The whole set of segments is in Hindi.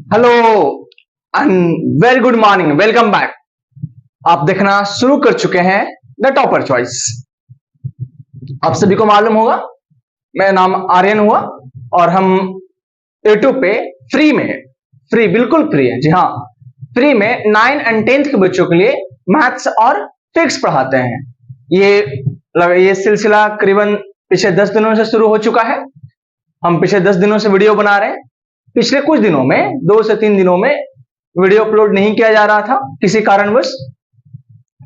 Hello and very good morning, welcome back. आप देखना शुरू कर चुके हैं द टॉपर चॉइस। आप सभी को मालूम होगा मेरा नाम आर्यन हुआ और हम यूट्यूब पे फ्री बिल्कुल फ्री है, जी हाँ, फ्री में 9 एंड 10th के बच्चों के लिए मैथ्स और फिजिक्स पढ़ाते हैं। ये सिलसिला करीबन पिछले 10 दिनों से शुरू हो चुका है। हम पिछले 10 दिनों से वीडियो बना रहे हैं। पिछले कुछ दिनों में 2 से 3 दिनों में वीडियो अपलोड नहीं किया जा रहा था किसी कारणवश,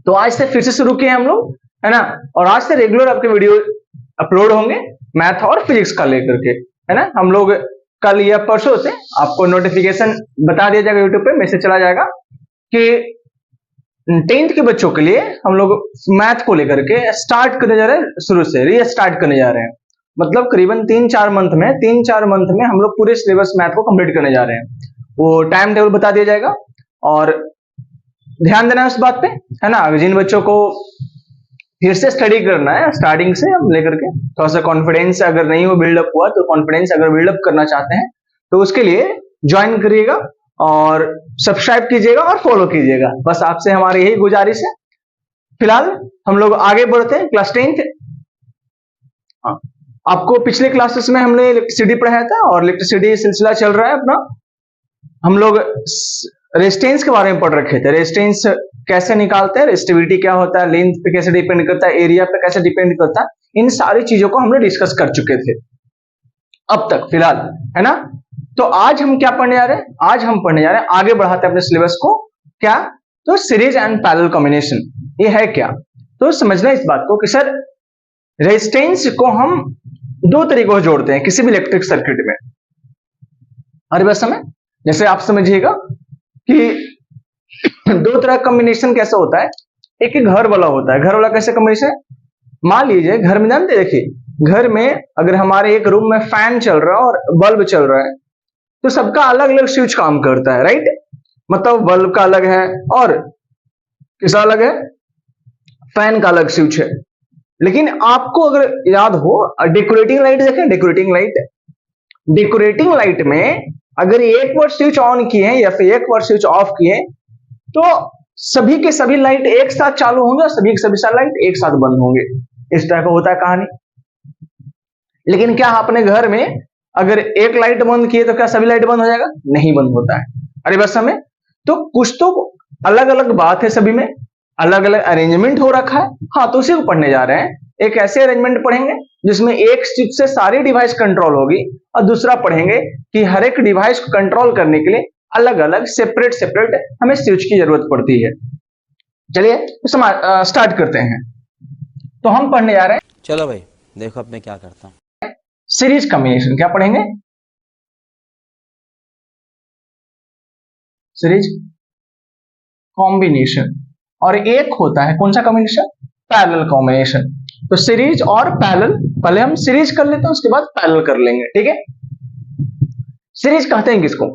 तो आज से फिर से शुरू किए हम लोग, है ना। और आज से रेगुलर आपके वीडियो अपलोड होंगे मैथ और फिजिक्स का लेकर के, है ना। हम लोग कल या परसों से आपको नोटिफिकेशन बता दिया जाएगा, यूट्यूब पे मैसेज चला जाएगा कि 10th के बच्चों के लिए हम लोग मैथ को लेकर के स्टार्ट करने जा रहे हैं, शुरू से रीस्टार्ट करने जा रहे हैं। मतलब करीबन 3-4 मंथ में हम लोग पूरे सिलेबस मैथ को कंप्लीट करने जा रहे हैं। वो टाइम टेबल बता दिया जाएगा और ध्यान देना है उस बात पे, है ना। जिन बच्चों को फिर से स्टडी करना है स्टार्टिंग से हम लेकर के, थोड़ा सा कॉन्फिडेंस अगर नहीं हो बिल्डअप हुआ, तो कॉन्फिडेंस अगर बिल्डअप करना चाहते हैं तो उसके लिए ज्वाइन करिएगा और सब्सक्राइब कीजिएगा और फॉलो कीजिएगा। बस आपसे हमारी यही गुजारिश है। फिलहाल हम लोग आगे बढ़ते हैं। क्लास 10th, आपको पिछले क्लासेस में हमने इलेक्ट्रिसिटी पढ़ाया था और इलेक्ट्रिसिटी सिलसिला चल रहा है अपना। हम लोग रेजिस्टेंस के बारे में पढ़ रखे थे। रेजिस्टेंस कैसे निकालते हैं, रेजिस्टिविटी क्या होता है, लेंथ पे कैसे डिपेंड करता है, एरिया पे कैसे डिपेंड करता है, इन सारी चीजों को हमने डिस्कस कर चुके थे अब तक फिलहाल, है ना। तो आज हम क्या पढ़ने जा रहे हैं? आज हम पढ़ने जा रहे हैं, आगे बढ़ाते हैं अपने सिलेबस को, क्या? तो सीरीज एंड पैरेलल कॉम्बिनेशन। ये है क्या? तो समझना इस बात को कि सर रेजिस्टेंस को हम 2 तरीकों से जोड़ते हैं किसी भी इलेक्ट्रिक सर्किट में। हर बस समय जैसे आप समझिएगा कि 2 तरह का कॉम्बिनेशन कैसे होता है। एक घर वाला होता है। घर वाला कैसे कॉम्बिनेशन? मान लीजिए घर में, जानते, देखिए घर में अगर हमारे एक रूम में फैन चल रहा है और बल्ब चल रहा है, तो सबका अलग अलग स्विच काम करता है, राइट। मतलब बल्ब का अलग है और किसका अलग है, फैन का अलग स्विच है। लेकिन आपको अगर याद हो, डेकोरेटिंग लाइट देखें, डेकोरेटिंग लाइट में अगर एक बार स्विच ऑन किए या फिर एक बार स्विच ऑफ किए तो सभी के सभी लाइट एक साथ चालू होंगे और सभी के सभी लाइट एक साथ बंद होंगे। इस तरह का होता है कहानी। लेकिन क्या अपने घर में अगर एक लाइट बंद किए तो क्या सभी लाइट बंद हो जाएगा? नहीं बंद होता है। अरे बस हमें तो कुछ तो अलग अलग बात है, सभी में अलग अलग अरेंजमेंट हो रखा है। हाँ, तो उसी को पढ़ने जा रहे हैं। एक ऐसे अरेंजमेंट पढ़ेंगे जिसमें एक स्विच से सारी डिवाइस कंट्रोल होगी, और दूसरा पढ़ेंगे कि हर एक डिवाइस को कंट्रोल करने के लिए अलग अलग सेपरेट हमें स्विच की जरूरत पड़ती है। चलिए तो स्टार्ट करते हैं। तो हम पढ़ने जा रहे हैं, चलो भाई देखो अब मैं क्या करता हूं, सीरीज कॉम्बिनेशन। क्या पढ़ेंगे? Series combination. और एक होता है कौन सा कॉम्बिनेशन? Parallel combination. तो सीरीज और पैरेलल, पहले हम सीरीज कर लेते हैं, उसके बाद पैरेलल कर लेंगे, ठीक है। सीरीज कहते हैं किसको?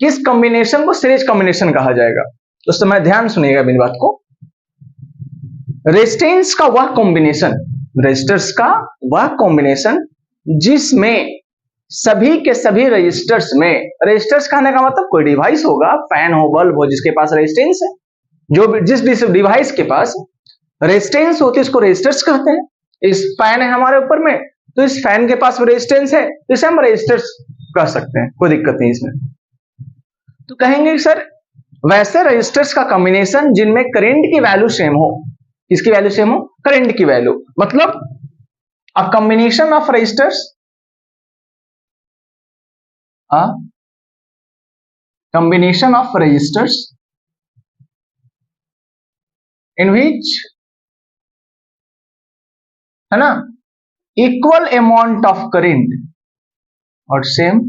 किस कॉम्बिनेशन को सीरीज कॉम्बिनेशन कहा जाएगा? तो समय ध्यान सुनिएगा मेरी बात को। रेजिस्टेंस का वह कॉम्बिनेशन, रेजिस्टर्स का वह कॉम्बिनेशन जिसमें सभी के सभी रजिस्टर्स में, रजिस्टर्स कहने का मतलब कोई डिवाइस होगा, फैन हो, बल्ब हो, जिसके पास रेजिस्टेंस है, जो भी जिस डिवाइस के पास रेजिस्टेंस होती है उसको रेजिस्टर्स कहते हैं। इस फैन है हमारे ऊपर में, तो इस फैन के पास रेजिस्टेंस है, तो इसे हम रेजिस्टर्स कह सकते हैं, कोई दिक्कत नहीं इसमें। तो कहेंगे सर वैसे रजिस्टर्स का कॉम्बिनेशन जिनमें करंट की वैल्यू सेम हो। किसकी वैल्यू सेम हो? करंट की वैल्यू। मतलब a combination of resistors, combination of resistors in which, है ना, equal amount of current or same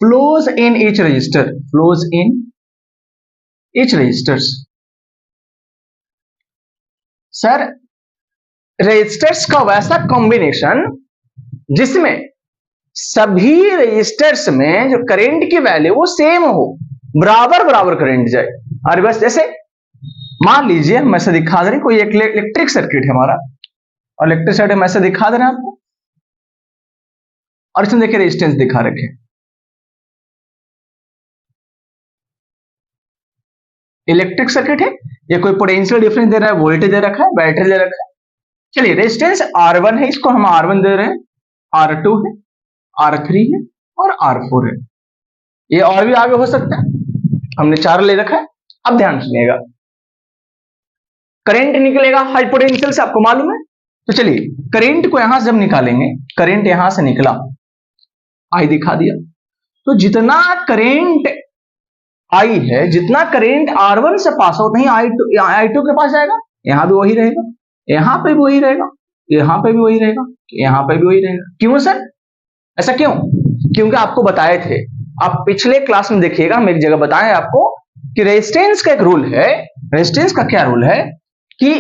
flows in each resistor, flows in each resistors। Sir resistors का वैसा कॉम्बिनेशन जिसमें सभी रेजिस्टर्स में जो करंट की वैल्यू वो सेम हो, बराबर करंट जाए। और बस जैसे मान लीजिए हम ऐसे दिखा दे रहे हैं, कोई एक इलेक्ट्रिक सर्किट है हमारा, और इलेक्ट्रिक सर्किट हम ऐसे दिखा दे रहे हैं आपको, और इसमें देखिए रेजिस्टेंस दिखा रखे, इलेक्ट्रिक सर्किट है, ये कोई पोटेंशियल डिफरेंस दे रहा है, वोल्टेज दे रखा है, बैटरी दे रखा है। चलिए रेजिस्टेंस R1 है, इसको हम R1 दे रहे हैं, R2 है, R3 है और R4 है। ये और भी आगे हो सकता है, हमने 4 ले रखा है। अब ध्यान सुनिएगा, करंट निकलेगा हाई पोटेंशियल से, आपको मालूम है। तो चलिए करंट को यहां से जब निकालेंगे, करंट यहां से निकला, आई दिखा दिया, तो जितना करंट आई है, जितना करंट R1 से पास आउट नहीं I2 के पास जाएगा, यहां भी वही रहेगा, यहां पे भी वही रहेगा, यहां पे भी वही रहेगा, यहां पे भी वही रहेगा। क्यों सर, ऐसा क्यों? क्योंकि आपको बताए थे, आप पिछले क्लास में देखिएगा, हम एक जगह बताएं आपको कि रेजिस्टेंस का एक रूल है। रेजिस्टेंस का क्या रूल है कि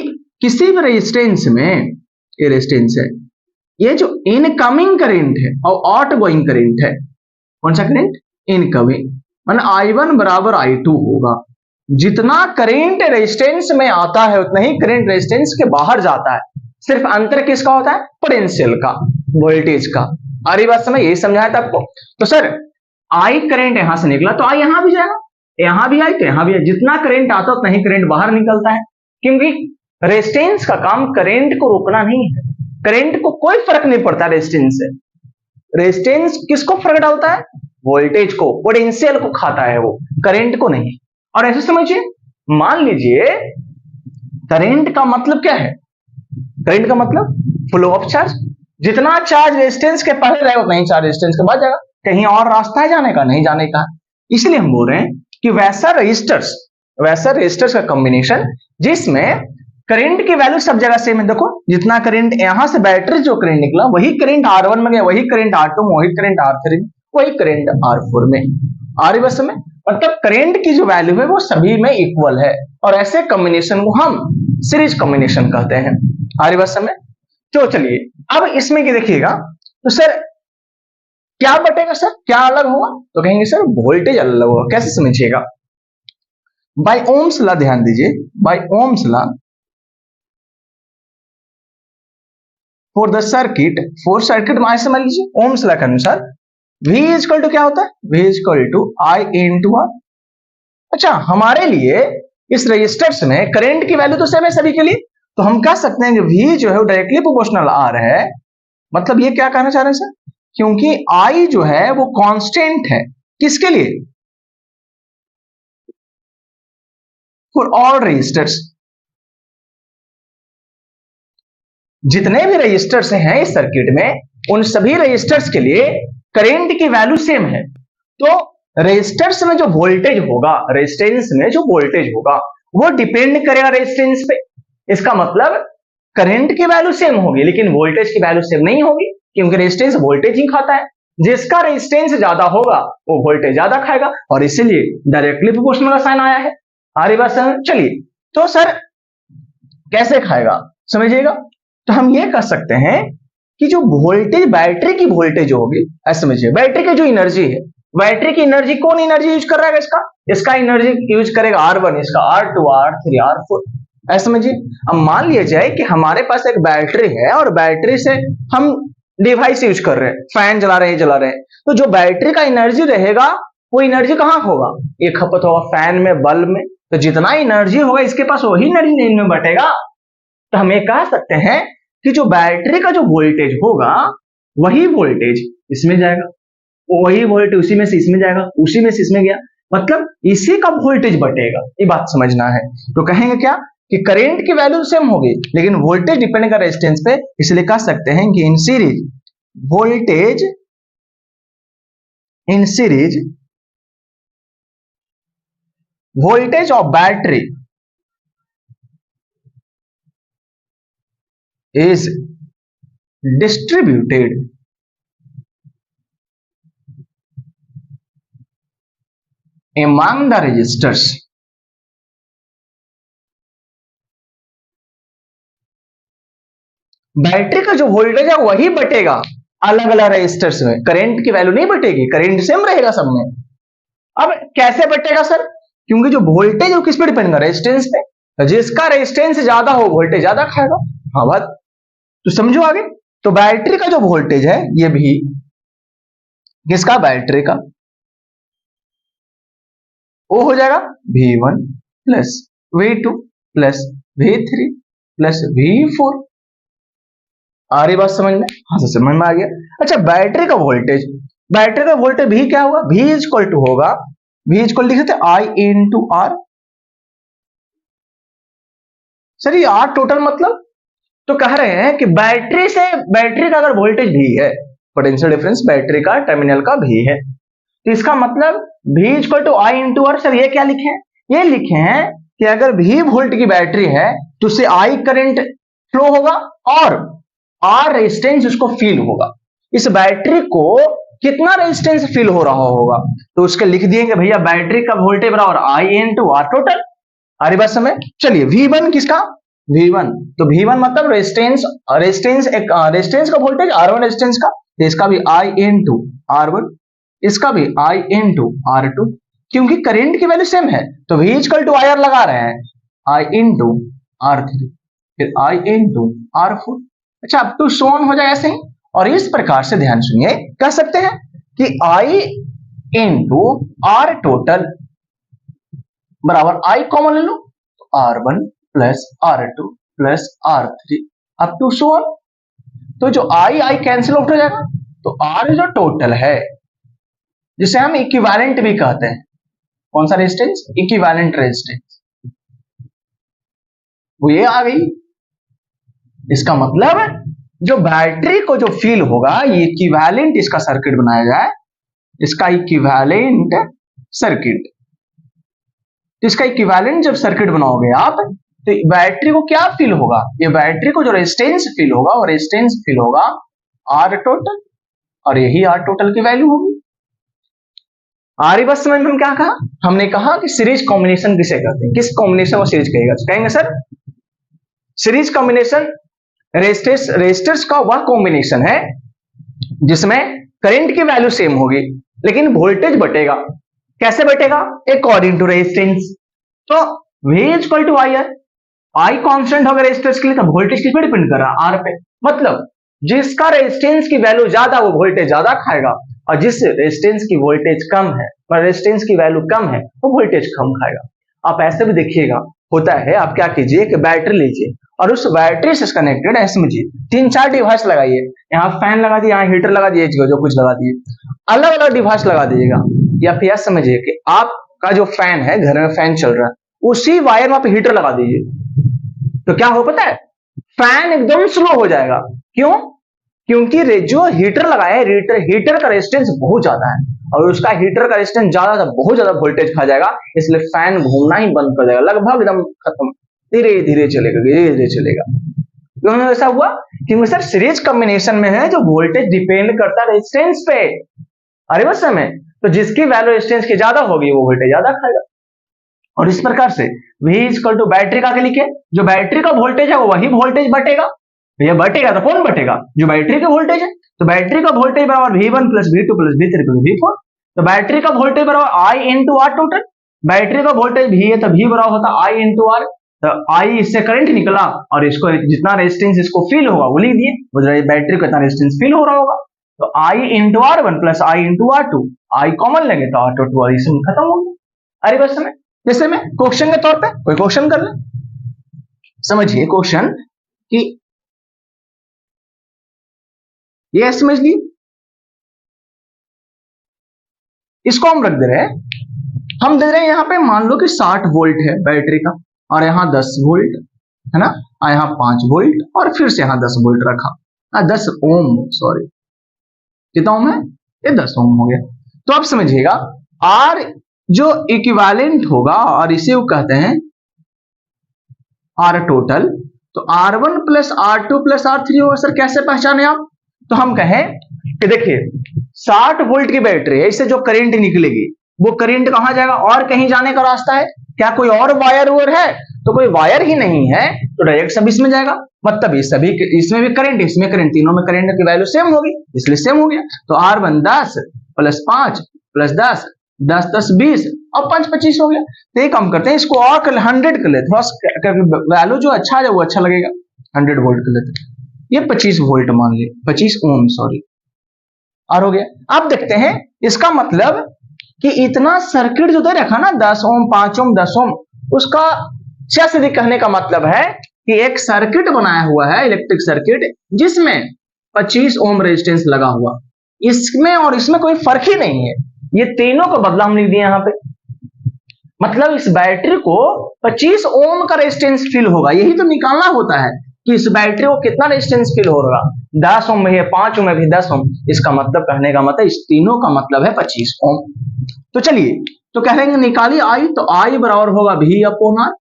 किसी भी रेजिस्टेंस में, ये रेजिस्टेंस है, ये जो इनकमिंग करंट है और आउटगोइंग करंट है, कौन सा करंट? इनकमिंग, माने I1 बराबर I2 होगा। जितना करंट रेजिस्टेंस में आता है उतना ही करंट रेजिस्टेंस के बाहर जाता है। सिर्फ अंतर किसका होता है? पोटेंशियल का, वोल्टेज का। आ रही बात समझ? यही समझाया था आपको। तो सर I करंट यहां से निकला तो I यहां भी जाएगा, यहां भी आई तो यहां भी आई। जितना करंट आता है उतना ही करंट बाहर निकलता है, क्योंकि रेजिस्टेंस का काम करंट को रोकना नहीं है। करंट को कोई फर्क नहीं पड़ता रेजिस्टेंस से। रेजिस्टेंस किसको फर्क डालता है? वोल्टेज को, पोटेंशियल को खाता है वो, करंट को नहीं। और ऐसे समझिए, मान लीजिए करंट का मतलब क्या है? करंट का मतलब फ्लो ऑफ चार्ज। जितना चार्ज रेजिस्टेंस के पहले रहेगा उतना ही चार्ज रेजिस्टेंस के बाद जाएगा। कहीं और रास्ता है जाने का? नहीं जाने का। इसलिए हम बोल रहे हैं कि वैसा रेजिस्टर्स का कॉम्बिनेशन जिसमें करंट की वैल्यू सब जगह सेम है। देखो जितना करंट यहां से बैटरी जो करंट निकला वही करंट R1 में गया, वही करंट R2 में, वही करंट R3 में, वही करंट R4 में। आ रही बस में, मतलब करंट की जो वैल्यू है वो सभी में इक्वल है, और ऐसे कॉम्बिनेशन को हम सीरीज कॉम्बिनेशन कहते हैं। आ रही बस में। तो चलिए अब इसमें की देखिएगा, तो सर क्या बटेगा सर, क्या अलग होगा? तो कहेंगे सर वोल्टेज अलग होगा। कैसे समझिएगा? बाय ओम्स लॉ ध्यान दीजिए, by Ohm's law for the circuit, में समझ लीजिए ओम्स लॉ के अनुसार V इक्वल टू क्या होता है? V equal to I into R। अच्छा, हमारे लिए इस रेजिस्टर्स में करंट की वैल्यू तो सेम है सभी के लिए, तो हम कह सकते हैं कि V जो है वो डायरेक्टली प्रोपोर्शनल R है। मतलब ये क्या कहना चाह रहे हैं सर? क्योंकि I जो है वो कांस्टेंट है, किसके लिए? For all resistors. जितने भी रेजिस्टर्स हैं इस सर्किट में, उन सभी रेजिस्टर्स के लिए करंट की वैल्यू सेम है। तो रेजिस्टर्स में जो वोल्टेज होगा, रेजिस्टेंस में जो वोल्टेज होगा वो डिपेंड करेगा रेजिस्टेंस पे। इसका मतलब करंट की वैल्यू सेम होगी लेकिन वोल्टेज की वैल्यू सेम नहीं होगी, क्योंकि रेजिस्टेंस वोल्टेज ही खाता है। जिसका रेजिस्टेंस ज्यादा होगा वो वोल्टेज ज्यादा खाएगा, और इसीलिए डायरेक्टली प्रोपोर्शनल का साइन आया है। आ रही बात समझ? चलिए, तो सर कैसे खाएगा समझिएगा। तो हम ये कह सकते हैं कि जो वोल्टेज, बैटरी की वोल्टेज होगी, ऐसे समझिए, बैटरी की जो एनर्जी है, बैटरी की एनर्जी कौन एनर्जी यूज कर रहा है? इसका एनर्जी यूज करेगा R1, इसका R2, R3, R4। ऐसे समझिए। अब मान लिया जाए कि हमारे पास एक बैटरी है और बैटरी से हम डिवाइस यूज कर रहे हैं, फैन चला रहे हैं, तो जो बैटरी का एनर्जी रहेगा वो एनर्जी कहां होगा? ये खपत होगा फैन में, बल्ब में। तो जितना एनर्जी होगा इसके पास वही एनर्जी इनमें बटेगा। तो हम ये कह सकते हैं कि जो बैटरी का जो वोल्टेज होगा वही वोल्टेज इसमें जाएगा, वही वोल्टेज उसी में से इसमें जाएगा, उसी में से इसमें गया, मतलब इसी का वोल्टेज बटेगा। ये बात समझना है। तो कहेंगे क्या कि करंट की वैल्यू सेम होगी लेकिन वोल्टेज डिपेंड करेगा रेजिस्टेंस पे, इसलिए कह सकते हैं कि in series voltage of battery is distributed among the resistors battery का जो वोल्टेज है वही बटेगा अलग अलग रेजिस्टर्स में, करंट की वैल्यू नहीं बटेगी, करंट सेम रहेगा सब में। अब कैसे बटेगा सर? क्योंकि जो वोल्टेज है वो किस पे डिपेंड करेगा? रेजिस्टेंस पे। जिसका रेजिस्टेंस ज्यादा हो वोल्टेज ज्यादा खाएगा। हाँ बात तो समझो आगे। तो बैटरी का जो वोल्टेज है ये भी किसका? बैटरी का। वो हो जाएगा V1 plus V2 plus V3 plus V4। आ रही बात समझ में? हाँ, समझ में आ गया। अच्छा, बैटरी का वोल्टेज, बैटरी का वोल्टेज भी क्या होगा? V इक्वल टू होगा, V इक्वल लिख सकते I इंटू आर। सर ये आर टोटल मतलब, तो कह रहे हैं कि बैटरी से, बैटरी का अगर वोल्टेज भी है, पोटेंशियल डिफरेंस बैटरी का टर्मिनल का भी है, तो इसका मतलब V equal to I into R. Sir ये क्या लिखे हैं? ये लिखे हैं कि अगर V वोल्ट की बैटरी है तो उससे I करंट फ्लो होगा और R रेजिस्टेंस उसको फील होगा। इस बैटरी को कितना रेजिस्टेंस फील हो रहा होगा, तो उसके लिख दिएंगे भैया बैटरी का वोल्टेज बराबर I इंटू आर टोटल। आ रही बात समझ? चलिए V1 किसका? V1, तो V1 मतलब रेजिस्टेंस, रेजिस्टेंस का वोल्टेज R1 रेजिस्टेंस का, तो इसका भी I इंटू R1, इसका भी I इंटू R2, क्योंकि करंट की वैल्यू सेम है तो V इक्वल टू IR लगा रहे हैं, I इंटू R3 फिर I इंटू R4। अच्छा, अब तो सोन हो जाए ऐसे ही। और इस प्रकार से ध्यान सुनिए, कह सकते हैं कि I इंटू आर टोटल बराबर I कॉमन ले लो, R1 plus R2 plus R3 up to सोन। तो जो I कैंसिल आउट हो जाएगा, तो R जो टोटल है जिसे हम इक्विवेलेंट भी कहते हैं, कौन सा रेजिस्टेंस? इक्विवेलेंट रेजिस्टेंस, वो ये आ गई। इसका मतलब जो बैटरी को जो फील होगा, ये इक्विवेलेंट इसका सर्किट बनाया जाए, इसका इक्विवेलेंट सर्किट, इसका इक्विवेलेंट जब सर्किट बनाओगे आप, तो बैटरी को क्या फील होगा? ये बैटरी को जो रेजिस्टेंस फील होगा, वो रेजिस्टेंस फील होगा आर टोटल, और यही आर टोटल की वैल्यू होगी। आ रही बस समझ में? क्या कहा हमने? कहा कि सीरीज कॉम्बिनेशन किसे कहते हैं? किस कॉम्बिनेशन को सीरीज कहेगा? कहेंगे सर सीरीज कॉम्बिनेशन रेजिस्टर्स का वह कॉम्बिनेशन है जिसमें करंट की वैल्यू सेम होगी लेकिन वोल्टेज बटेगा। कैसे बटेगा? According to resistance. तो V equal to I R, I constant होगा रेजिस्टर्स के लिए, तो वोल्टेज किस पे डिपेंड कर रहा है? आर पे। मतलब जिसका रेजिस्टेंस की वैल्यू ज्यादा वो वोल्टेज ज्यादा खाएगा, और जिस रेजिस्टेंस की वोल्टेज कम है पर रेजिस्टेंस की वैल्यू कम है वो वोल्टेज कम खाएगा। आप ऐसे भी देखिएगा, होता है, आप क्या कीजिए कि बैटरी लीजिए और उस बैटरी से कनेक्टेड है, समझिए 3-4 डिवाइस लगाइए, यहाँ फैन लगा दिए, यहाँ हीटर लगा दिए, जो कुछ लगा दिए, अलग अलग डिवाइस लगा दीजिएगा। या फिर समझिए कि आपका जो फैन है, घर में फैन चल रहा है, उसी वायर में आप हीटर लगा दीजिए, तो क्या हो पता है? फैन एकदम स्लो हो जाएगा। क्यों? क्योंकि जो हीटर लगाया है, हीटर का रेजिस्टेंस बहुत ज्यादा है और उसका हीटर का रेजिस्टेंस ज्यादा, बहुत ज्यादा वोल्टेज खा जाएगा, इसलिए फैन घूमना ही बंद कर देगा, लगभग एकदम खत्म, धीरे धीरे चलेगा, धीरे धीरे चलेगा। क्यों ऐसा हुआ? क्योंकि सर सीरीज कॉम्बिनेशन में है जो वोल्टेज डिपेंड करता है रेजिस्टेंस पे। अरे बस समय, तो जिसकी वैल्यू रेजिस्टेंस की ज्यादा होगी वो वोल्टेज ज्यादा खाएगा। और इस प्रकार से V इक्वल टू बैटरी का लिखे, जो बैटरी का वोल्टेज है वो वही वोल्टेज बटेगा। भैया बटेगा तो कौन बटेगा? जो बैटरी का वोल्टेज है। तो बैटरी का वोल्टेज बराबर V1 plus V2 plus V3 plus V4। तो बैटरी का वोल्टेज बराबर I into R total. Battery का वोल्टेज V है तो V बराबर होता I इंटू आर। तो I इससे करंट निकला और इसको जितना रेजिस्टेंस इसको फील होगा वो लिख दिए, बैटरी को इतना रेजिस्टेंस फील हो रहा होगा। तो I into R one plus I into R two, I common लेंगे तो आर टू और इसमें खत्म हो गया। अरे बस समय, जैसे में क्वेश्चन के तौर पे कोई क्वेश्चन कर ले, समझिए क्वेश्चन कि ये समझ लिए, इसको हम रख दे रहे हैं, हम दे रहे हैं यहाँ पे मान लो कि 60 वोल्ट है बैटरी का और यहाँ 10 वोल्ट है ना, और यहाँ 5 वोल्ट और फिर से यहाँ 10 वोल्ट रखा, 10 ओम, सॉरी कितना ओम है? ये 10 ओम हो गया। तो आप समझिएगा आर जो इक्विवेलेंट होगा और इसे वो कहते हैं आर टोटल, तो R1 plus R2 plus R3 होगा। सर कैसे पहचाने आप? तो हम कहें कि देखिए 60 वोल्ट की बैटरी है, इससे जो करंट निकलेगी वो करंट कहां जाएगा? और कहीं जाने का रास्ता है क्या? कोई और वायर वोर है? तो कोई वायर ही नहीं है, तो डायरेक्ट सब इसमें जाएगा। मतलब ये सभी, इसमें भी करंट, इसमें करंट, तीनों में करंट की वैल्यू सेम होगी, इसलिए सेम हो गया। तो R1 10 प्लस 5 प्लस 10, 10 10 20 और 5 25 हो गया। तो ये कम करते हैं, इसको और कर 100 कर ले, थोड़ा वैल्यू जो अच्छा है वो अच्छा लगेगा, 100 वोल्ट कर लेते। ये 25 वोल्ट मान लिए, 25 ओम, सॉरी और हो गया। अब देखते हैं इसका मतलब कि इतना सर्किट जो दे रखा ना 10 ओम 5 ओम 10 ओम, उसका सीधे कहने का मतलब है कि एक सर्किट बनाया हुआ है इलेक्ट्रिक सर्किट जिसमें 25 ओम रेजिस्टेंस लगा हुआ, इसमें और इसमें कोई फर्क ही नहीं है। ये तीनों का बदला हम लिख दिए यहां पे, मतलब इस बैटरी को 25 ओम का रेजिस्टेंस फील होगा। यही तो निकालना होता है कि इस बैटरी को कितना रेजिस्टेंस फील होगा, 10 ओम में है 5 ओम में भी 10 ओम। इसका मतलब कहने का मतलब इस तीनों का मतलब है 25 ओम। तो चलिए तो कहेंगे निकालिए आई, तो आई बराबर होगा V upon R,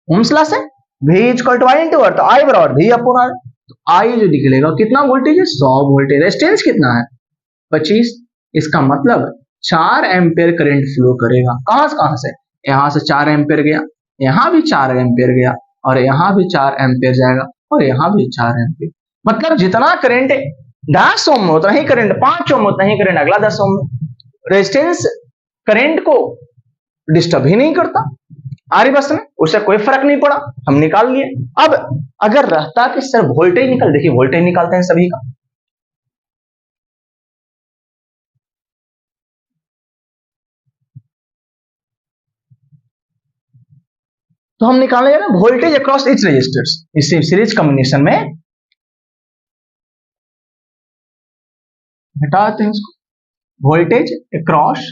Ohm's law से V equal to I into R, तो आई बराबर V अपॉन आर। तो आई जो निकलेगा कितना वोल्टेज है 100 वोल्टेज, रेजिस्टेंस कितना है 25। इसका मतलब 4 एम्पियर करंट फ्लो करेगा। कहां से, यहां से 4 एम्पियर गया, यहां भी 4 एम्पियर गया, और यहां भी 4 एम्पियर जाएगा, और यहां भी 4 एम्पियर। मतलब जितना करंट 10 ओम में उतना ही करंट 5 ओम में उतना ही करंट अगला 10 ओम में। रेजिस्टेंस करंट को डिस्टर्ब ही नहीं करता, आरी बस में उससे कोई फर्क नहीं पड़ा, हम निकाल लिए। अब अगर रहता कि सर वोल्टेज निकल, देखिए वोल्टेज निकालते हैं सभी का, तो हम निकालेंगे ना वोल्टेज अक्रॉस इच रजिस्टर्स। इस सीरीज कॉम्बिनेशन में हटाते हैं इसको, वोल्टेज अक्रॉस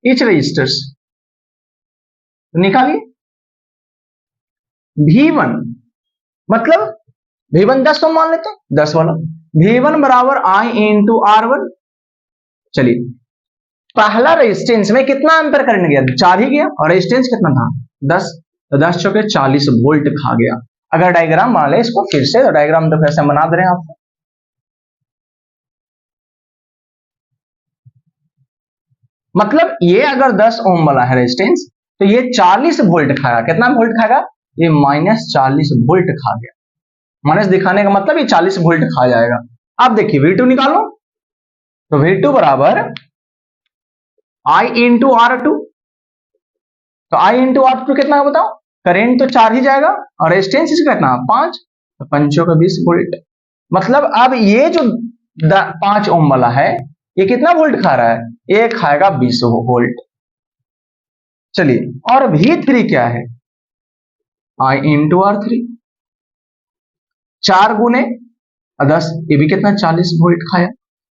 इच रजिस्टर्स निकालिए। V1 मतलब V1 10 ओम मान लेते हैं, 10 वाला V1 बराबर I इंटू R1। चलिए पहला रेजिस्टेंस में कितना एम्पर करंट गया, 4 ही गया, और रेजिस्टेंस कितना था 10, तो 10 चौके 40 वोल्ट खा गया। अगर डायग्राम बना ले इसको फिर से, तो डायग्राम तो कैसे बना दे रहे हैं आपको, मतलब ये अगर 10 ओम वाला है रेजिस्टेंस तो ये 40 वोल्ट खाया। कितना वोल्ट खाएगा, ये -40 वोल्ट खा गया। माइनस दिखाने का मतलब ये 40 वोल्ट खा जाएगा। अब देखिए V2 निकालो, तो V2 बराबर I इंटू R2, तो I इंटू R2 कितना है बताओ, करेंट तो 4 ही जाएगा, और रेजिस्टेंस इसका कितना 5, तो 5 का 20 वोल्ट। मतलब अब ये जो 5 ओम वाला है ये कितना वोल्ट खा रहा है, ये खाएगा 20 वोल्ट। चलिए और V3 क्या है, I इंटू R3, 4 गुने 10, ये भी कितना 40 वोल्ट खाया।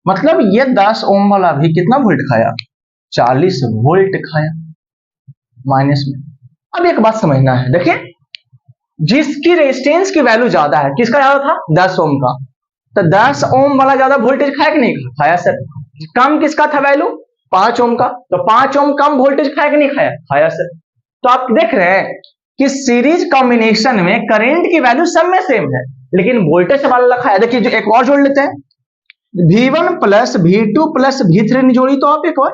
मतलब ये 10 ओम वाला भी कितना वोल्ट खाया, 40 वोल्ट खाया माइनस में। अब एक बात समझना है, देखिए जिसकी रेजिस्टेंस की वैल्यू ज्यादा है, किसका ज्यादा था 10 ओम का, तो 10 ओम वाला ज्यादा वोल्टेज खाया कि नहीं खाया सर। कम किसका था वैल्यू 5 ओम का, तो 5 ओम कम वोल्टेज खाया कि नहीं खाया, खाया सर। तो आप देख रहे हैं कि सीरीज कॉम्बिनेशन में करंट की वैल्यू सब में सेम है, लेकिन वोल्टेज वाला खाया। देखिए जो एक और जोड़ लेते हैं, V1 plus V2 plus V3 ने जोड़ी, तो आप एक और,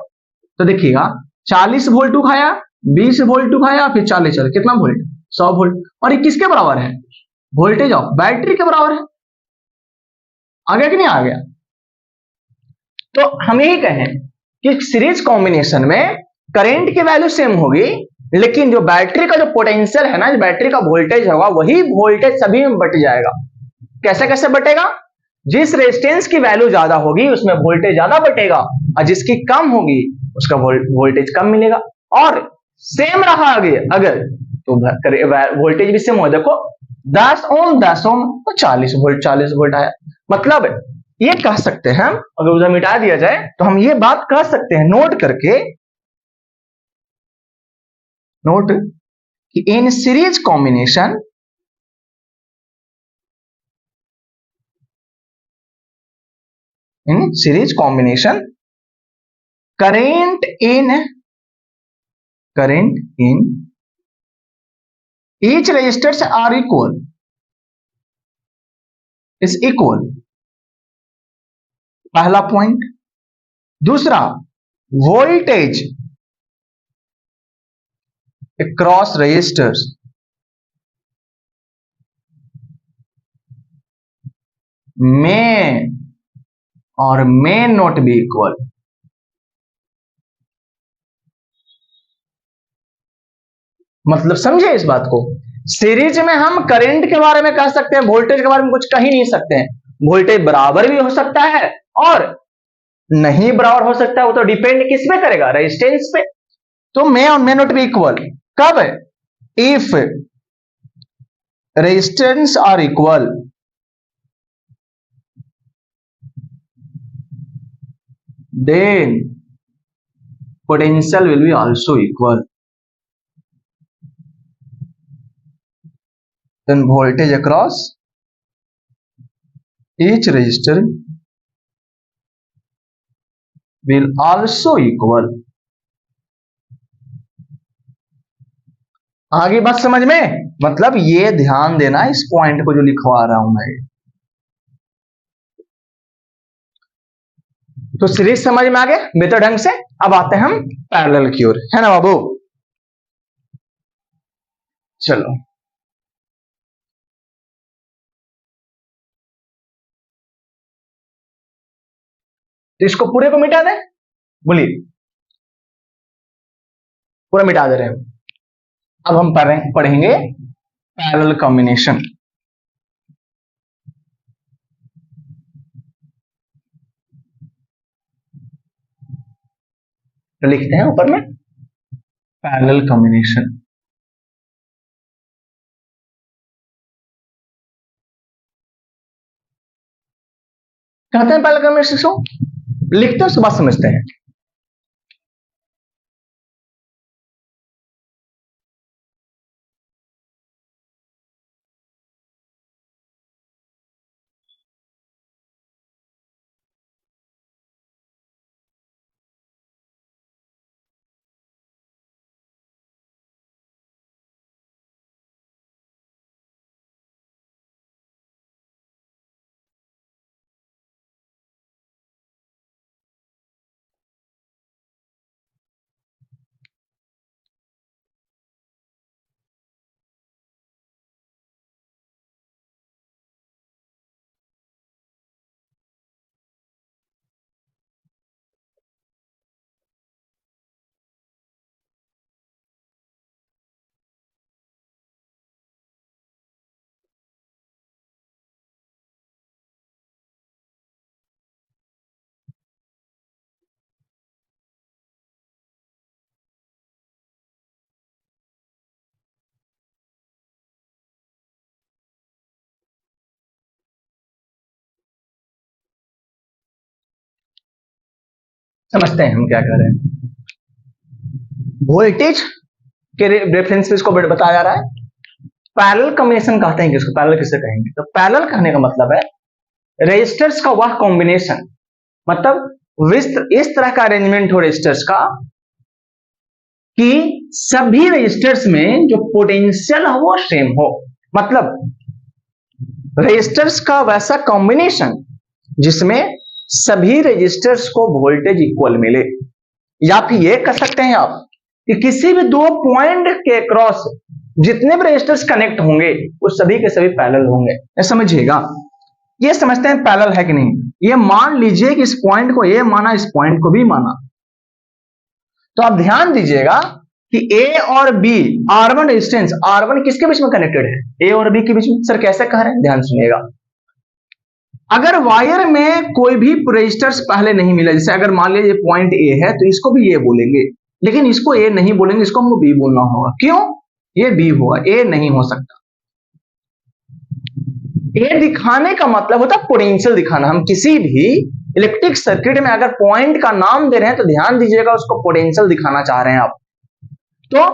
तो देखिएगा 40 वोल्ट खाया, 20 वोल्ट खाया, फिर 40 कितना वोल्ट 100 वोल्ट। और ये किसके बराबर है, वोल्टेज ऑफ बैटरी के बराबर है। आ गया कि नहीं आ गया। तो हम यही कहें कि सीरीज कॉम्बिनेशन में करंट की वैल्यू सेम होगी, लेकिन जो बैटरी का जो पोटेंशियल है ना, जो बैटरी का वोल्टेज होगा, वही वोल्टेज सभी में बट जाएगा। कैसे कैसे बटेगा, जिस रेजिस्टेंस की वैल्यू ज्यादा होगी उसमें वोल्टेज ज्यादा बटेगा, और जिसकी कम होगी उसका वोल्टेज कम मिलेगा। और सेम रहा आगे अगर, तो वोल्टेज भी सेम हो, देखो 10 ओम तो 40 वोल्ट आया। मतलब ये कह सकते हैं हम, अगर उधर मिटा दिया जाए तो हम ये बात कह सकते हैं नोट करके, नोट कि in series combination current in each resistors are equal, is equal, पहला पॉइंट। दूसरा, वोल्टेज across resistors may और may not be equal। मतलब समझे इस बात को, सीरीज में हम करंट के बारे में कह सकते हैं, वोल्टेज के बारे में कुछ कह ही नहीं सकते हैं, वोल्टेज बराबर भी हो सकता है और नहीं बराबर हो सकता है, वो तो डिपेंड किस पे करेगा, रेजिस्टेंस पे। तो मे और मे नॉट बी इक्वल कब है, if resistance R equal, then potential will be also equal, then voltage across each resistor will also equal। आगे बात समझ में, मतलब ये ध्यान देना इस पॉइंट को जो लिखवा रहा हूं मैं। तो सीरीज समझ में आ गया बेहतर ढंग से। अब आते हैं हम पैरेलल की ओर, है ना बाबू। चलो तो इसको पूरे को मिटा दें, बोलिए पूरा मिटा दे रहे हैं। अब हम पढ़ेंगे पैरेलल कॉम्बिनेशन। तो लिखते हैं ऊपर में पैरेलल कॉम्बिनेशन। कहते हैं पैरेलल कॉम्बिनेशन को, लिखते हैं उसके बाद समझते हैं। समझते हैं हम क्या कर रहे हैं। वोल्टेज के रेफरेंस पे इसको बताया जा रहा है। पैरेलल कॉम्बिनेशन कहते हैं, किसको पैरेलल किसे कहेंगे, तो पैरेलल कहने का मतलब है रेजिस्टर्स का वह कॉम्बिनेशन, मतलब इस तरह का अरेंजमेंट हो रेजिस्टर्स का कि सभी रेजिस्टर्स में जो पोटेंशियल हो वो सेम हो। मतलब रेजिस्टर्स का वैसा कॉम्बिनेशन जिसमें सभी रेजिस्टर्स को वोल्टेज इक्वल मिले। या फिर ये कह सकते हैं आप कि किसी भी दो पॉइंट के क्रॉस जितने भी रेजिस्टर्स कनेक्ट होंगे वो सभी के सभी पैरेलल होंगे। ये समझिएगा, ये समझते हैं पैरेलल है कि नहीं। ये मान लीजिए कि इस पॉइंट को ए माना, इस पॉइंट को भी माना, तो आप ध्यान दीजिएगा कि ए और बी R1 रेजिस्टेंस, R1 किसके बीच में कनेक्टेड है, ए और बी के बीच में। सर कैसे कह रहे हैं, ध्यान सुनिएगा। अगर वायर में कोई भी रेजिस्टर्स पहले नहीं मिला, जैसे अगर मान लीजिए पॉइंट ए है तो इसको भी ए बोलेंगे, लेकिन इसको ए नहीं बोलेंगे, इसको हमको बी बोलना होगा। क्यों, ये बी होगा, ए नहीं हो सकता। ए दिखाने का मतलब होता है पोटेंशियल दिखाना। हम किसी भी इलेक्ट्रिक सर्किट में अगर पॉइंट का नाम दे रहे हैं तो ध्यान दीजिएगा उसको पोटेंशियल दिखाना चाह रहे हैं आप। तो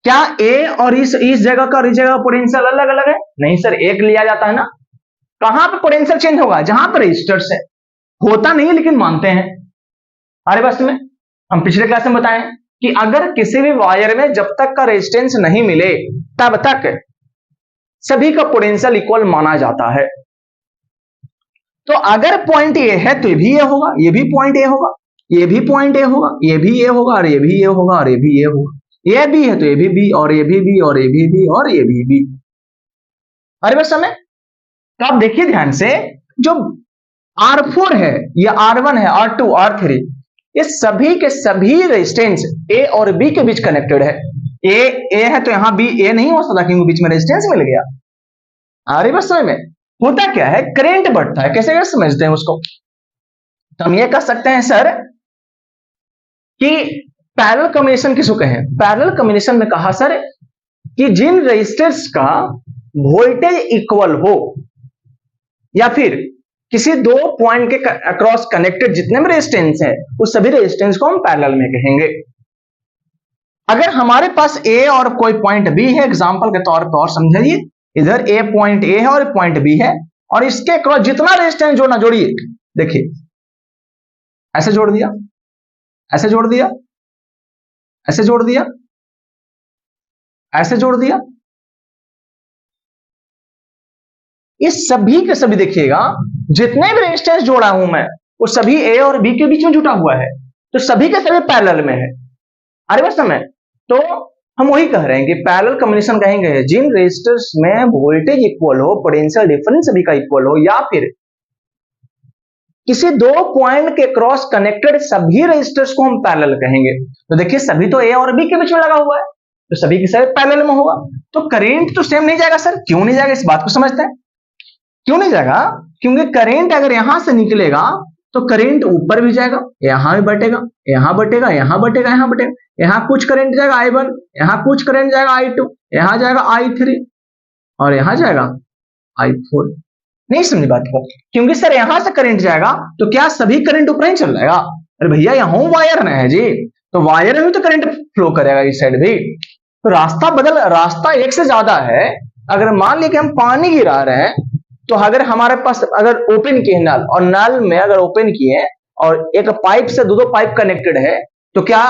क्या ए और इस जगह का और इस जगह का पोटेंशियल अलग अलग है? नहीं सर, एक लिया जाता है ना। कहां पे पोटेंशियल चेंज होगा, जहां पर रेजिस्टर्स है। होता नहीं है लेकिन मानते हैं। अरे बस में हम पिछले क्लास में बताएं कि अगर किसी भी वायर में जब तक का रेजिस्टेंस नहीं मिले तब तक सभी का पोटेंशियल इक्वल माना जाता है। तो अगर पॉइंट ए है तो ये भी ए होगा, ये भी पॉइंट ए होगा, ये भी पॉइंट ए होगा, ये भी ए होगा, और ये भी ए होगा, और ये भी ए होगा। ये भी है तो ये भी बी, और ये भी बी, और ये भी बी, और ये भी बी। अरे बस समय, तो आप देखिए ध्यान से, जो R4 है, या R1 है, R2, R3, ये सभी के सभी रेजिस्टेंस ए और बी के बीच कनेक्टेड है। ए है तो यहां बी ए नहीं हो सकता क्योंकि बीच में रेजिस्टेंस मिल गया। आ रही बस समझ में। होता क्या है, करंट बढ़ता है। कैसे समझते हैं उसको, तो हम ये कह सकते हैं सर कि पैरेलल कॉम्बिनेशन किसको कहें। पैरेलल कॉम्बिनेशन में कहा सर कि जिन रेजिस्टर्स का वोल्टेज इक्वल हो, या फिर किसी दो पॉइंट के अक्रॉस कनेक्टेड जितने भी रेजिस्टेंस है उस सभी रेजिस्टेंस को हम पैरेलल में कहेंगे। अगर हमारे पास ए और कोई पॉइंट बी है, एग्जांपल के तौर पर और समझिए, इधर ए पॉइंट ए है और पॉइंट बी है, और इसके अक्रॉस जितना रेजिस्टेंस जोड़ना जोड़िए, देखिए ऐसे जोड़ दिया, ऐसे जोड़ दिया, ऐसे जोड़ दिया, ऐसे जोड़ दिया, इस सभी के सभी देखिएगा जितने भी रेजिस्टेंस जोड़ा हूं मैं वो सभी ए और बी के बीच में जुटा हुआ है, तो सभी के सभी पैरेलल में है। अरे बस समय, तो हम वही कह रहे हैं कि पैरेलल कॉम्बिनेशन कहेंगे जिन रेजिस्टर्स में वोल्टेज इक्वल हो, पोटेंशियल डिफरेंस सभी का इक्वल हो, या फिर किसी दो पॉइंट के क्रॉस कनेक्टेड सभी रेजिस्टर्स को हम पैरेलल कहेंगे। तो देखिए सभी तो ए और बी के बीच में लगा हुआ है, तो सभी के सभी पैरेलल में होगा, तो करंट तो सेम नहीं जाएगा सर। क्यों नहीं जाएगा, इस बात को समझते हैं। क्यों नहीं जाएगा, क्योंकि करंट अगर यहां से निकलेगा तो करंट ऊपर भी जाएगा, यहां भी बटेगा, यहां बटेगा, यहां बटेगा, यहां बटेगा, यहां कुछ करंट जाएगा I1, यहां कुछ करंट जाएगा I2, यहां जाएगा I3 और यहां जाएगा I4। नहीं समझी बात को, क्योंकि सर यहां से करंट जाएगा तो क्या सभी करंट ऊपर ही चल जाएगा। अरे भैया यहां वायर ना है जी, तो वायर में तो करंट फ्लो करेगा इस साइड भी, तो रास्ता एक से ज्यादा है। अगर मान लीजिए कि हम पानी गिरा रहे हैं, तो अगर हमारे पास अगर ओपन किए नल, और नल में अगर ओपन किए और एक पाइप से दो पाइप कनेक्टेड है, तो क्या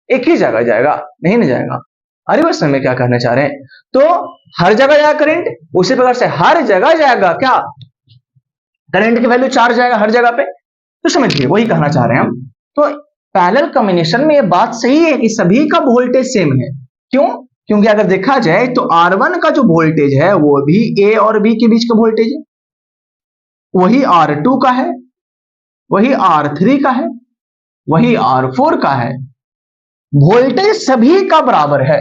एक ही जगह जाएगा, नहीं ना जाएगा। अरे बस में क्या कहना चाह रहे हैं, तो हर जगह जाएगा करंट, उसी प्रकार से हर जगह जाएगा क्या करंट की वैल्यू 4 जाएगा हर जगह पे। तो समझिए वही कहना चाह रहे हैं हम। तो पैरेलल कॉम्बिनेशन में ये बात सही है कि सभी का वोल्टेज सेम है। क्यों, क्योंकि अगर देखा जाए तो R1 का जो वोल्टेज है वो भी ए और बी के बीच का वोल्टेज है, वही R2 का है, वही R3 का है, वही R4 का है। वोल्टेज सभी का बराबर है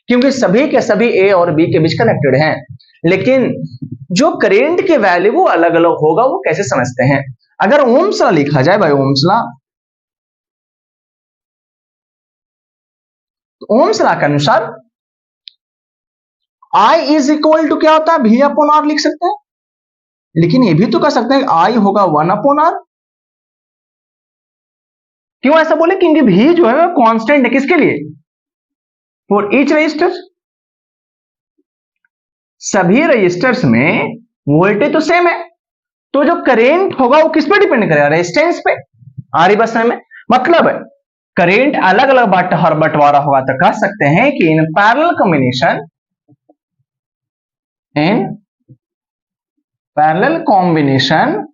क्योंकि सभी के सभी ए और बी के बीच कनेक्टेड हैं, लेकिन जो करंट की वैल्यू वो अलग अलग होगा। वो कैसे समझते हैं, अगर ओम्स लॉ लिखा जाए भाई, ओम्स लॉ, ओम्स लॉ के अनुसार I इज इक्वल टू क्या होता है, V अपॉन R लिख सकते हैं, लेकिन ये भी तो कह सकते हैं I होगा 1 अपॉन R। क्यों ऐसा बोले, क्योंकि V जो है कांस्टेंट है किसके लिए, फॉर ईच रजिस्टर। सभी रजिस्टर्स में वोल्टेज तो सेम है, तो जो करंट होगा वो किस पे डिपेंड करेगा, रेजिस्टेंस पे। आरी बस में मतलब करंट अलग अलग बंटवारा होगा, तो कह सकते हैं कि in parallel combination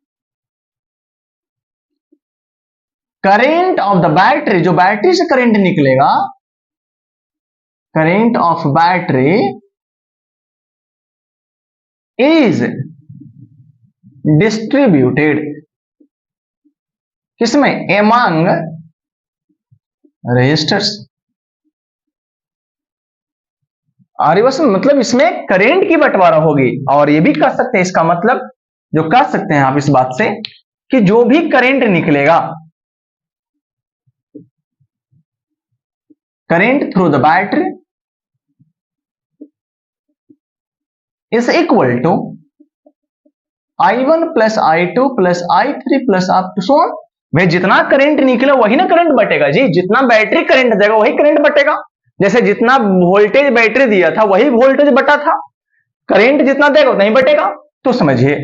current of the battery, जो बैटरी से करंट निकलेगा, current of battery is distributed किसमें, एमंग रेजिस्टर्स। आरिवस मतलब इसमें करंट की बंटवारा होगी। और ये भी कह सकते हैं, इसका मतलब जो कह सकते हैं आप इस बात से कि जो भी करंट निकलेगा, current through the battery is equal to I1 plus I2 plus I3 plus up to so on. भाई जितना करंट निकले वही ना करंट बटेगा जी, जितना बैटरी करंट देगा वही करंट बटेगा। जैसे जितना वोल्टेज बैटरी दिया था वही वोल्टेज बटा था, करंट जितना देगा उतना ही बटेगा। तो समझिए,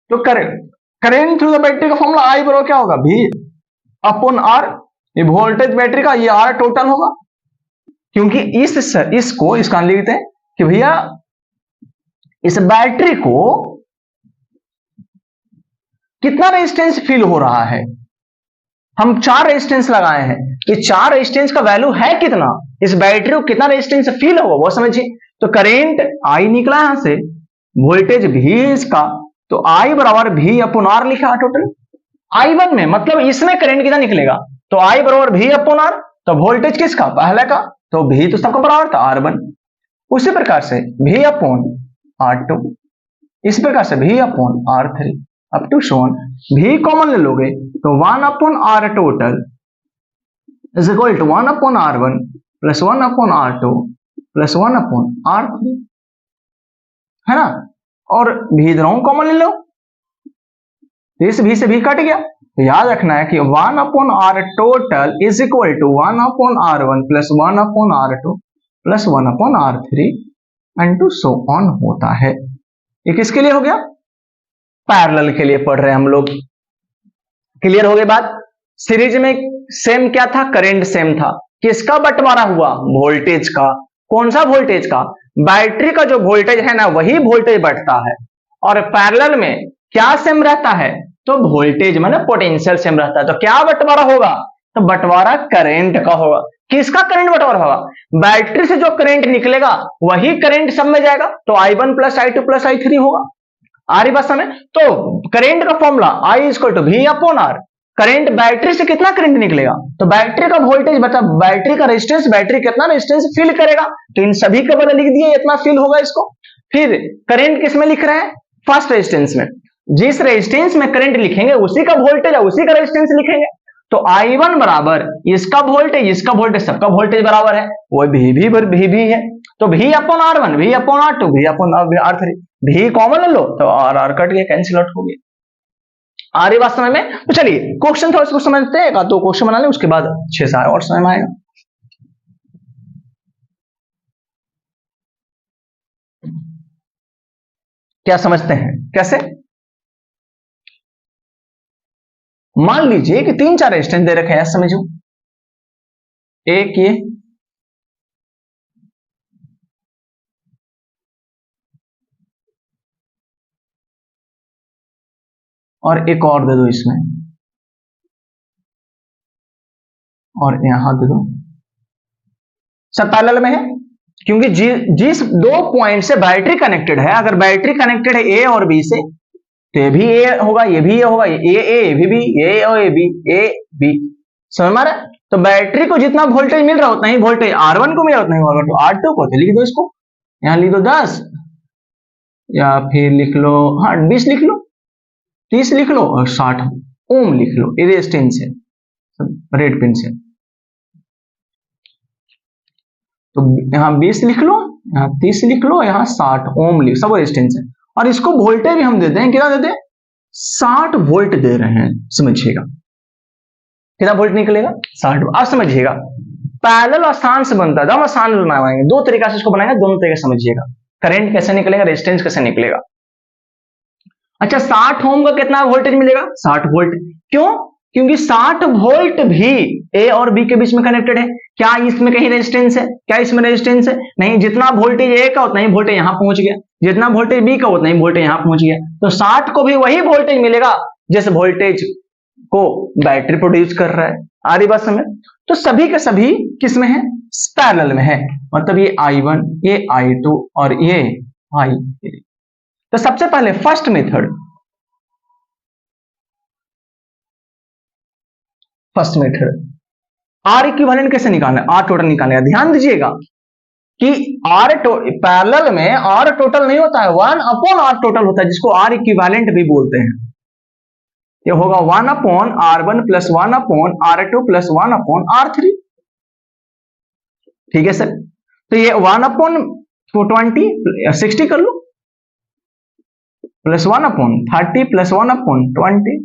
तो करंट थ्रू द बैटरी का फॉर्मूला I बराबर क्या होगा, V अपॉन R। ये वोल्टेज बैटरी का, ये R टोटल होगा, क्योंकि इसका लिखते हैं कि भैया इस बैटरी को कितना रेजिस्टेंस फील हो रहा है। हम 4 रेजिस्टेंस लगाए हैं, ये 4 रेजिस्टेंस का वैल्यू है कितना, इस बैटरी को कितना रेजिस्टेंस फील होगा वो समझिए। तो करंट I निकला यहां से, वोल्टेज V इसका, तो I बराबर V अपॉन R लिखा टोटल। I1 में मतलब इसमें करंट कितना निकलेगा, तो I बराबर V अपॉन R, तो वोल्टेज किसका, पहले का, तो V तो सबका बराबर था R1। उसी प्रकार से V अपॉन R2 इस प्रकार से V upon R3 up to so on, V common ले लोगे तो 1 upon R total is equal to 1 upon R1 plus 1 upon R2 plus 1 upon R3, है ना। और V इधरों कॉमन ले लो, इस V से V कट गया, तो याद रखना है कि 1 upon R total is equal to 1 upon R1 plus 1 upon R2 plus 1 upon R3 and to so on होता है। ये किसके लिए हो गया? पैरेलल के लिए पढ़ रहे हैं हम लोग। क्लियर हो गई बात? सीरीज में सेम क्या था? करंट सेम था। किसका बंटवारा हुआ? वोल्टेज का। कौन सा वोल्टेज का? बैटरी का जो वोल्टेज है ना, वही वोल्टेज बढ़ता है। और पैरेलल में क्या सेम रहता है? तो वोल्टेज माने पोटेंशियल सेम रहता है। तो क्या बंटवारा होगा? तो बंटवारा करंट का होगा। किसका करंट बंटवारा होगा? बैटरी से जो करंट निकलेगा वही करंट सब में जाएगा, तो I1 plus I2 plus I3 होगा। आ रही बात समझ? तो करंट का formula I equal to V upon R। Current battery से कितना करंट निकलेगा? तो बैटरी का वोल्टेज बता, बैटरी का रेजिस्टेंस, बैटरी कितना रेजिस्टेंस फील करेगा, तो इन सभी के बदले लिख दिए इतना फील होगा इसको। फिर करंट किस में लिख रहे हैं? फर्स्ट रेजिस्टेंस में। जिस रेजिस्टेंस में करंट लिखेंगे उसी का वोल्टेज और उसी का रेजिस्टेंस लिखेंगे। तो I1 बराबर इसका वोल्टेज सबका वोल्टेज बराबर है, वो भी है। तो V upon R1, V upon R2, V upon R3, V common ले लो तो R कट गया, कैंसिल आउट हो गया। आ रही बात समझ में? तो चलिए क्वेश्चन था उसको समझते हैं, तो क्वेश्चन बना ले, उसके बाद 6 और समझ में आएगा। क्या समझते हैं? कैसे? मान लीजिए कि 3-4 रेजिस्टेंस दे रखे हैं, समझो। एक ये, और एक और दे दो इसमें, और यहां दे दो। सब पैरेलल में है क्योंकि जिस 2 पॉइंट से बैटरी कनेक्टेड है, अगर बैटरी कनेक्टेड है A और B से, तो ये भी A होगा, ये भी A होगा, ये भी A और A B। समझ में आ रहा है? तो बैटरी को जितना वोल्टेज मिल रहा है उतना ही वोल्टेज R1 को मिल रहा है, उतना ही होगा। तो R2 को तो लिख दो, इसको यहां लिख दो 10, या फिर लिख लो 20 लिख लो, 30 लिख लो, और 60 ओम लिख लो। ये रेजिस्टेंस है रेड पेन से। तो यहां 20 लिख लो, यहां 30 लिख लो, यहां 60 ओम लिख, सब रेजिस्टेंस है। और इसको वोल्टेज भी हम देते हैं, कितना देते हैं? 60 वोल्ट दे रहे हैं, समझिएगा। कितना वोल्ट निकलेगा? 60। अब समझिएगा, पैरेलल आसान से बनता है, हम आसान बनाएंगे। 2 तरीका से इसको बनाएंगे, दोनों तरीके समझिएगा। करंट कैसे निकलेगा, रेजिस्टेंस कैसे निकलेगा। अच्छा, 60 ओम का कितना वोल्टेज मिलेगा? 60 वोल्ट। क्यों? क्योंकि 60 वोल्ट भी A और B के बीच में कनेक्टेड है। क्या इसमें कहीं रेजिस्टेंस है? क्या इसमें रेजिस्टेंस है? नहीं। जितना वोल्टेज A का उतना ही वोल्टेज यहां पहुंच गया, जितना वोल्टेज B का उतना ही वोल्टेज यहां पहुंच गया। तो 60 को भी वही वोल्टेज मिलेगा जिस वोल्टेज को बैटरी प्रोड्यूस कर रहा है। आ रही बात समझ? तो सभी के सभी किस में है? पैरेलल में है। मतलब ये I1, ये I2 और ये I3। तो सबसे पहले फर्स्ट मेथड, R इक्विवेलेंट कैसे निकालना है? R टोटल निकालना है। ध्यान दीजिएगा कि पैरेलल में R टोटल नहीं होता है, 1 अपॉन R टोटल होता है, जिसको R इक्विवेलेंट भी बोलते हैं। ये होगा 1 upon R1 plus 1 upon R2 plus 1 upon R3। ठीक है सर? तो ये 1 अपॉन 60 कर लो, plus 1 upon 30 plus 1 upon 20।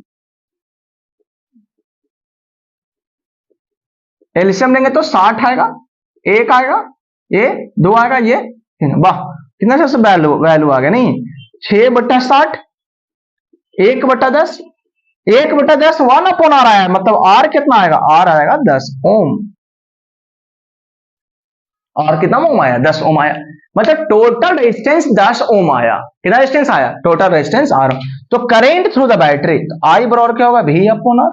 LCM लेंगे तो 60 आएगा, 1 आएगा, ये 2 आएगा, ये 3। वाह, कितना से वैल्यू आ गया। नहीं, 6/60, 1/10, 1/10 1 अपॉन R आया, मतलब R कितना आएगा? R आएगा 10 ओम। और कितना ओम आया? 10 ओम आया। मतलब टोटल रेजिस्टेंस 10 ओम आया। कितना रेजिस्टेंस आया? Total resistance R। तो करंट थ्रू द बैटरी, तो I बराबर क्या होगा? V upon R।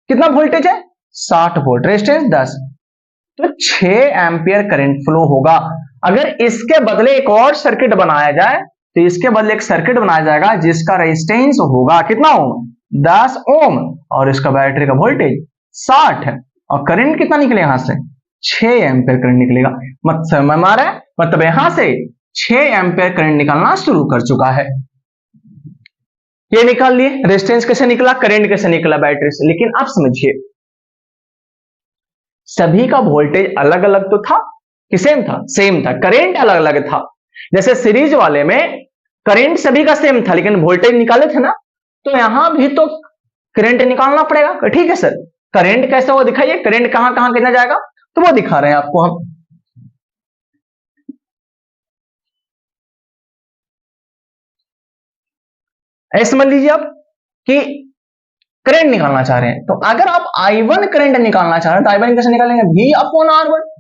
कितना वोल्टेज है? 60 वोल्ट, रेजिस्टेंस 10, तो 6 एम्पियर करंट फ्लो होगा। अगर इसके बदले एक और सर्किट बनाया जाए, तो इसके बदले एक सर्किट बनाया जाएगा जिसका रेजिस्टेंस होगा कितना ओम? 10 ओम, और इसका बैटरी का वोल्टेज 60 है, और करंट कितना निकले यहां से? 6 एम्पियर करंट निकलेगा। मतलब यहां से 6 एम्पियर करंट निकालना शुरू कर चुका है। ये निकाल लिए, रेजिस्टेंस कैसे निकला, करंट कैसे निकला बैटरी से। लेकिन आप समझिए, सभी का वोल्टेज अलग अलग तो था कि सेम था? सेम था। करंट अलग अलग था। जैसे सीरीज वाले में करंट सभी का सेम था लेकिन वोल्टेज निकाले थे ना, तो यहां भी तो करंट निकालना पड़ेगा। ठीक है सर, करंट कैसे वो दिखाइए, करंट कहां कहां कितना जाएगा, तो वो दिखा रहे हैं आपको हम। ऐसे समझ लीजिए आप कि करंट निकालना चाह रहे हैं, तो अगर आप I1 करंट निकालना चाह रहे हैं तो I1 कैसे निकालेंगे, V अपॉन R1।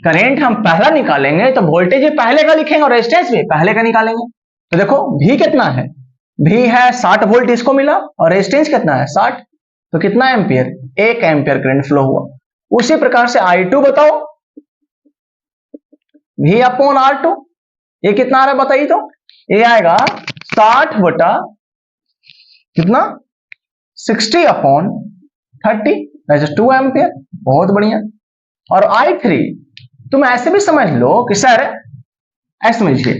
करंट हम पहला निकालेंगे तो वोल्टेज भी पहले का लिखेंगे और रेजिस्टेंस भी पहले का निकालेंगे। तो देखो V कितना है, V है 60 वोल्ट, इसको मिला, और रेजिस्टेंस कितना है 60, तो कितना एम्पियर, 1 एम्पियर करंट फ्लो हुआ। उसी प्रकार से I2 बताओ, V अपॉन R2, ये कितना आ रहा है बताइए, तो ये आएगा 60 बटा कितना, 60 अपॉन 30, 2 एम्पियर। बहुत बढ़िया। और I3 तुम ऐसे भी समझ लो कि सर, ऐसे समझिए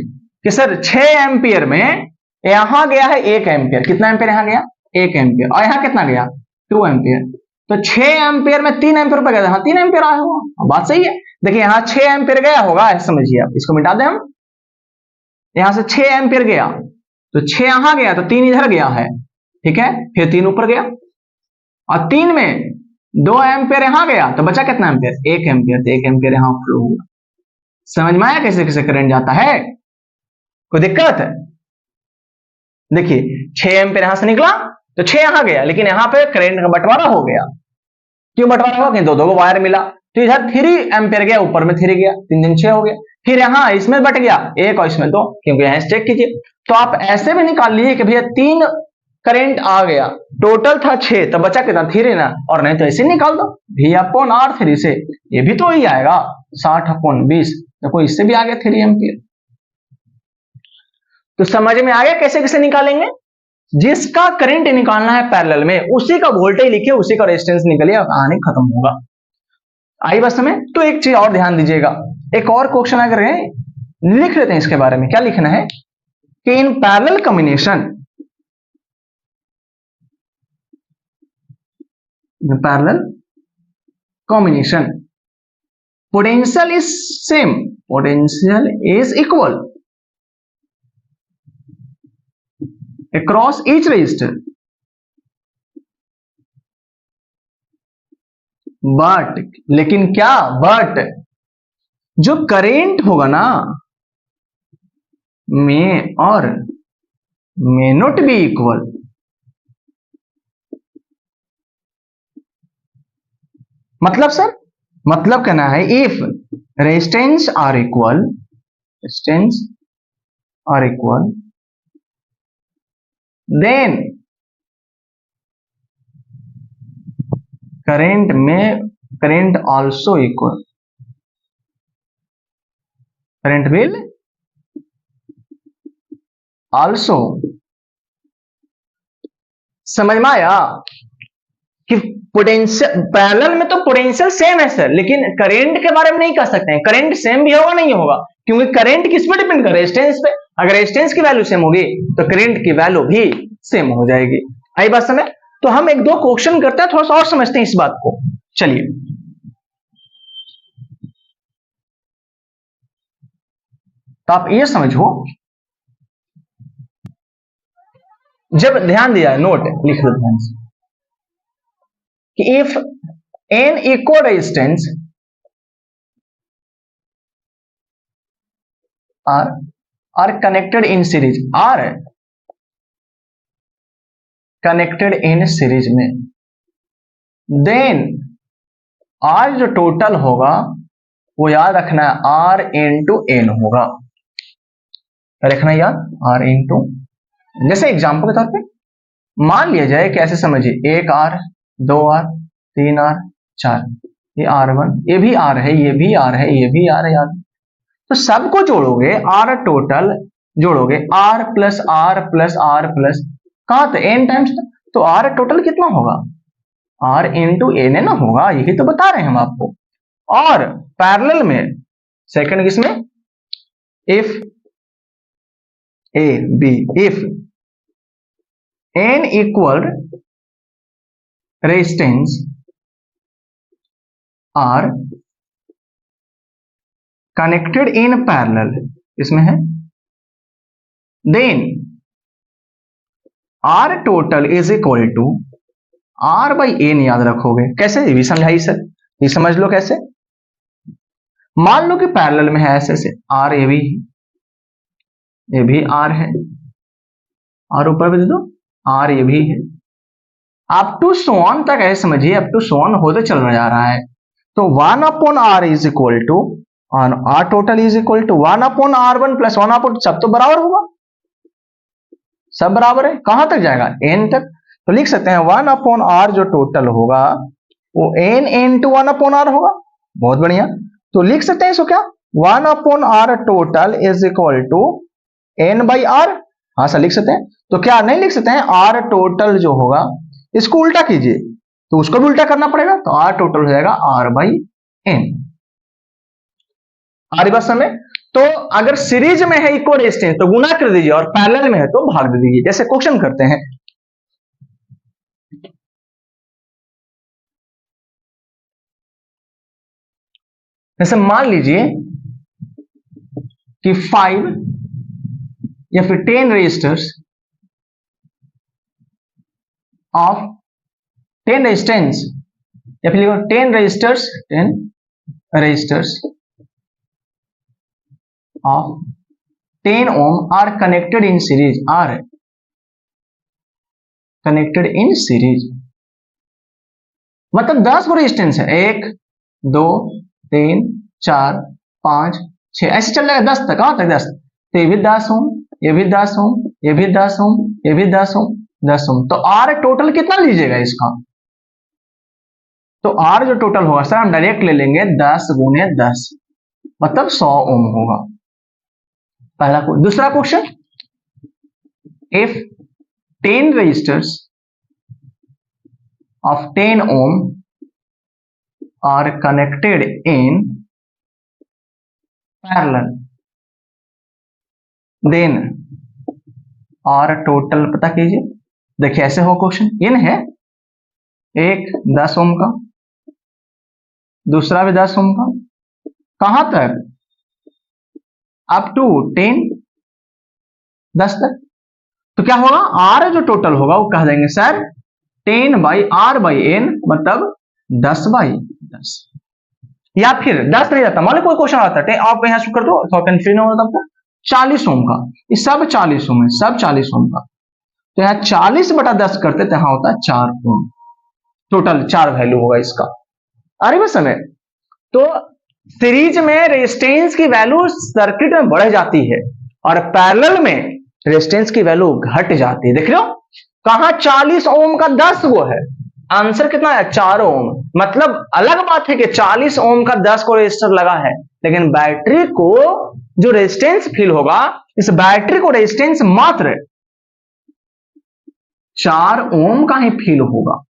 कि सर 6 एम्पियर में यहां गया है 1 एम्पियर, कितना एम्पियर यहां गया, 1 एम्पियर, और यहां कितना गया 2 एम्पियर, तो 6 एम्पियर में 3 एम्पियर पर गया, हाँ 3 एम्पियर आया होगा, बात सही है। देखिए यहां 6 एम्पियर गया होगा, ऐसे समझिए आप, इसको मिटा दें हम, यहां से 6 एम्पियर गया तो 6 यहां गया तो 3 इधर गया है, ठीक है, फिर 3 ऊपर गया, और 3 में 2 एम्पियर यहां गया तो बचा कितना एम्पियर, 1 एम्पियर, तो 1 एम्पियर यहां फ्लो हुआ। समझ में आया कैसे कैसे करंट जाता है, कोई दिक्कत है? देखिए 6 एम्पियर यहां से निकला तो 6 यहां गया, लेकिन यहां पे करंट का बंटवारा हो गया। क्यों बंटवारा हुआ, दो दो को वायर मिला, तो इधर 3 एम्पियर गया, ऊपर में 3 गया, 3 दिन 6 हो गया। फिर यहां इसमें बट गया 1 और इसमें 2, क्योंकि यहां चेक कीजिए। तो आप ऐसे भी निकाल लीजिए कि भैया 3 करंट आ गया, टोटल था 6, तो बचा कितना 3 ना, और नहीं तो ऐसे निकाल दो V अपॉन R3 से, ये भी तो ही आएगा 60 अपॉन 20, देखो इससे भी आ गया 3 एम्पियर। तो समझ में आ गया कैसे कैसे निकालेंगे। जिसका करंट निकालना है पैरेलल में, उसी का वोल्टेज लिखिए, उसी का रेजिस्टेंस निकलिए, कहानी खत्म होगा। आई बस में। तो एक चीज और ध्यान दीजिएगा, एक और क्वेश्चन अगर है लिख लेते हैं इसके बारे में। क्या लिखना है कि in parallel combination, parallel combination potential is same, potential is equal across each resistor, but लेकिन क्या, but जो करंट होगा ना में और may not be equal। मतलब सर, मतलब कहना है if resistance are equal, resistance are equal, then current also equal, current will also। समझ में आया कि पोटेंशियल पैरेलल में तो पोटेंशियल सेम है सर, लेकिन करंट के बारे में नहीं कह सकते हैं, करंट सेम भी होगा नहीं होगा, क्योंकि करंट किस पे डिपेंड कर, रेजिस्टेंस पे। अगर रेजिस्टेंस की वैल्यू सेम होगी तो करंट की वैल्यू भी सेम हो जाएगी। आई बात समझ। तो हम एक दो क्वेश्चन करते हैं, थोड़ा सा और समझते हैं इस बात को। चलिए, तो आप ये समझो, जब ध्यान दिया है, नोट लिख लो ध्यान से, कि if n equal resistance are connected in series, are connected in series में, then R जो टोटल होगा वो याद रखना है R into N होगा, रखना याद, R into। जैसे एग्जांपल के तौर पे मान लिया जाए कि ऐसे समझिए 1 R, 2 R, 3 R, 4, ये R1, ये भी R है, ये भी R है, ये भी R है, यार तो सबको जोड़ोगे, R टोटल जोड़ोगे, R plus R plus R plus कहां तो N टाइम्स, तो R टोटल कितना होगा, R इंटू N ना होगा, यही तो बता रहे हैं हम आपको। और पैरेलल में सेकंड किसमें, if A B if n equal resistance are connected in parallel, इसमें है, then R total is equal to R by n। याद रखोगे कैसे, ये भी समझाइए सर, ये समझ लो कैसे। मान लो कि पैरेलल में है ऐसे से, R ये भी R है, और ऊपर भी दे दो R ये भी है, अप टू सोन तक ऐसे समझिए, अप टू सोन होते चल जा रहा है। तो 1 upon R is equal to R total is equal to 1 upon R1 plus 1 upon, सब तो बराबर होगा, सब बराबर है, कहां तक जाएगा, n तक। तो लिख सकते हैं 1 अपॉन R जो टोटल होगा वो n into 1 अपॉन R होगा। बहुत बढ़िया, तो लिख सकते हैं इसको क्या, 1 upon R total is equal to n by R। हाँ सर लिख सकते हैं। तो क्या नहीं लिख सकते हैं, R टोटल जो होगा इसको उल्टा कीजिए, तो उसको भी उल्टा करना पड़ेगा, तो R टोटल हो जाएगा R बाई n। आ रही बात समझ। तो अगर सीरीज में है इक्वल रेजिस्टेंस तो गुना कर दीजिए, और पैरेलल में है तो भाग दे दीजिए, जैसे क्वेश्चन करते हैं। जैसे मान लीजिए कि 5 या फिर 10 रेजिस्टर्स ऑफ 10 रेजिस्टेंस, या फिर लिखो 10 resistors of 10 ohm are connected in series, are connected in series, मतलब 10 को रेजिस्टेंस है, 1 2 3 4 5 6 ऐसे चल रहा है 10 तक। कहां तक 10, तो ये भी 10 ओम, ये भी 10 ओम, ये भी 10 ओम, ये भी 10 ओम, 10 ओम। तो R टोटल कितना लीजिएगा इसका, तो R जो टोटल होगा सर हम डायरेक्ट ले लेंगे 10 गुने 10, मतलब 100 ओम होगा। पहला दूसरा question, if 10 resistors of 10 ohm are connected in parallel, then R total पता कीजिए। देखिए ऐसे हो क्वेश्चन, इन है एक 10 ओम का, दूसरा भी 10 ओम का, कहां तक, अप टू 10 10 तक। तो क्या होगा, R जो टोटल होगा वो कह देंगे sir 10 by R by n, मतलब 10 बाई 10। या फिर 10 नहीं जाता, मान लो कोई क्वेश्चन आता है, आप यहाँ शुरू कर दो, थोड़ा कंफ्यूजन होगा आपको, 40 ओम का, ये सब 40 ओम है, सब 40 ओम का, तो यहाँ 40 बटा 10 करते तो यहाँ होता है 4 ओम, टोटल 4 वैल्यू होगा इसका। अरे बस समय, तो सीरीज में रेजिस्टेंस की वैल्यू सर्किट में बढ़ जाती है और पैरेलल में रेजिस्टेंस की वैल्यू घट जाती है। देख रहे हो कहां 40 ओम का 10 वो है, आंसर कितना है 4 ओम। मतलब अलग बात है कि 40 ओम का 10 को रेजिस्टर लगा है, लेकिन बैटरी को जो रेजिस्टेंस फील होगा, इस बैटरी को रेजिस्टेंस मात्र 4 ओम का ही फील होगा।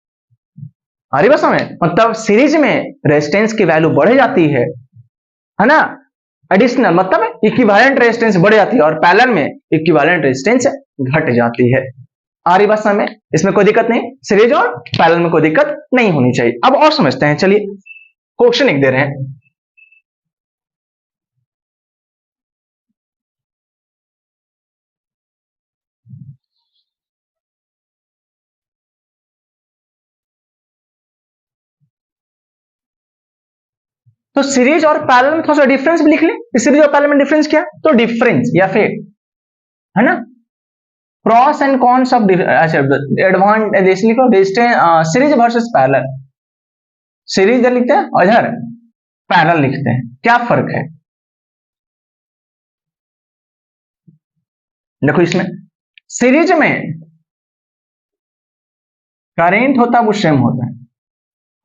अरे बस हमें, मतलब सीरीज में रेजिस्टेंस की वैल्यू बढ़ जाती है ना, एडिशनल मतलब इक्विवेलेंट रेजिस्टेंस बढ़ जाती है, और पैरेलल में इक्विवेलेंट रेजिस्टेंस घट जाती है। आ रही बात समझ, इसमें कोई दिक्कत नहीं, सीरीज और पैरेलल में कोई दिक्कत नहीं होनी चाहिए। अब और समझते हैं, चलिए क्वेश्चन एक दे रहे हैं। तो सीरीज और पैरेलल में थोड़ा सा डिफरेंस भी लिख लें, सीरीज और पैरेलल में डिफरेंस क्या, तो डिफरेंस या फिर है ना प्रॉस एंड कॉन्स ऑफ, अच्छा एडवांटेज लिखो, सीरीज वर्सेस पैरेलल, सीरीज लिखते हैं और इधर पैरेलल लिखते हैं, क्या फर्क है। देखो इसमें सीरीज में करंट होता है वो सेम होता है,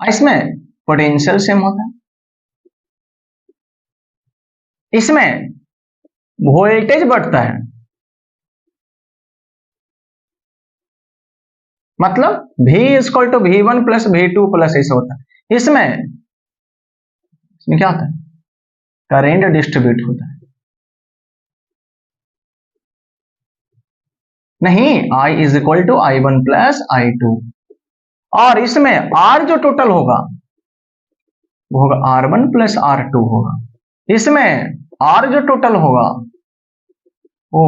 इसमें पोटेंशियल सेम होता है, इसमें वोल्टेज बढ़ता है, मतलब V equal to V1 plus V2 plus ऐसा होता है। इसमें क्या होता है, करंट डिस्ट्रीब्यूट होता है। नहीं, I is equal to I1 plus I2, और इसमें R जो टोटल होगा वो होगा R1 प्लस R2 होगा। इसमें R जो टोटल होगा वो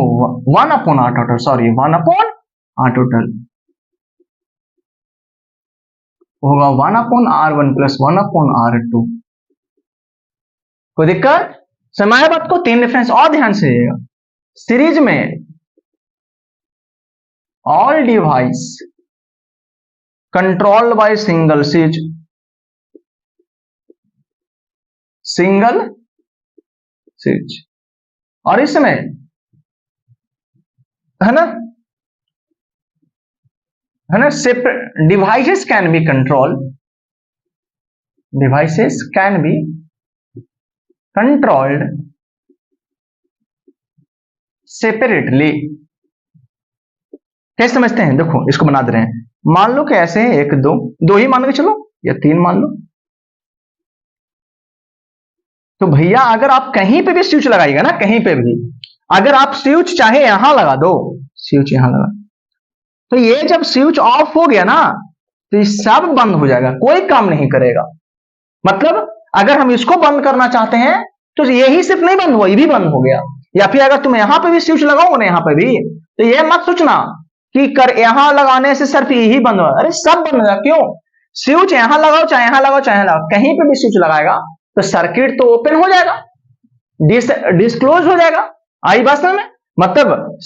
1 upon R total, sorry 1 upon R total होगा 1 upon R1 plus 1 upon R2। कोई दिक्कत? समय बात को 3 डिफरेंस और ध्यान से रहिएगा। सीरीज में all device controlled by single switch, single switch, और इसमें है ना separate devices can be control, devices can be controlled separately. कैसे समझते हैं? देखो इसको बना दे रहे हैं। मान लो कि ऐसे है, 1 2 ही मान के चलो या 3 मान लो। तो भैया अगर आप कहीं पे भी स्विच लगाइएगा ना, कहीं पे भी अगर आप स्विच चाहे यहां लगा दो, स्विच यहां लगा, तो ये जब स्विच ऑफ हो गया ना तो ये सब बंद हो जाएगा, कोई काम नहीं करेगा। मतलब अगर हम इसको बंद करना चाहते हैं तो यही सिर्फ नहीं बंद हुआ, ये भी बंद हो गया। या फिर अगर तुम यहां पे भी स्विच लगाओगे ना, यहां पे भी, तो ये मत सोचना कि कर यहां लगाने से सिर्फ यही बंद हुआ, अरे सब बंद हो जाएगा। क्यों? स्विच यहां लगाओ चाहे यहां लगाओ चाहे लगाओ, कहीं पे भी स्विच लगाएगा तो सर्किट तो ओपन हो जाएगा, डिस्क्लोज हो जाएगा। आई बात में? मतलब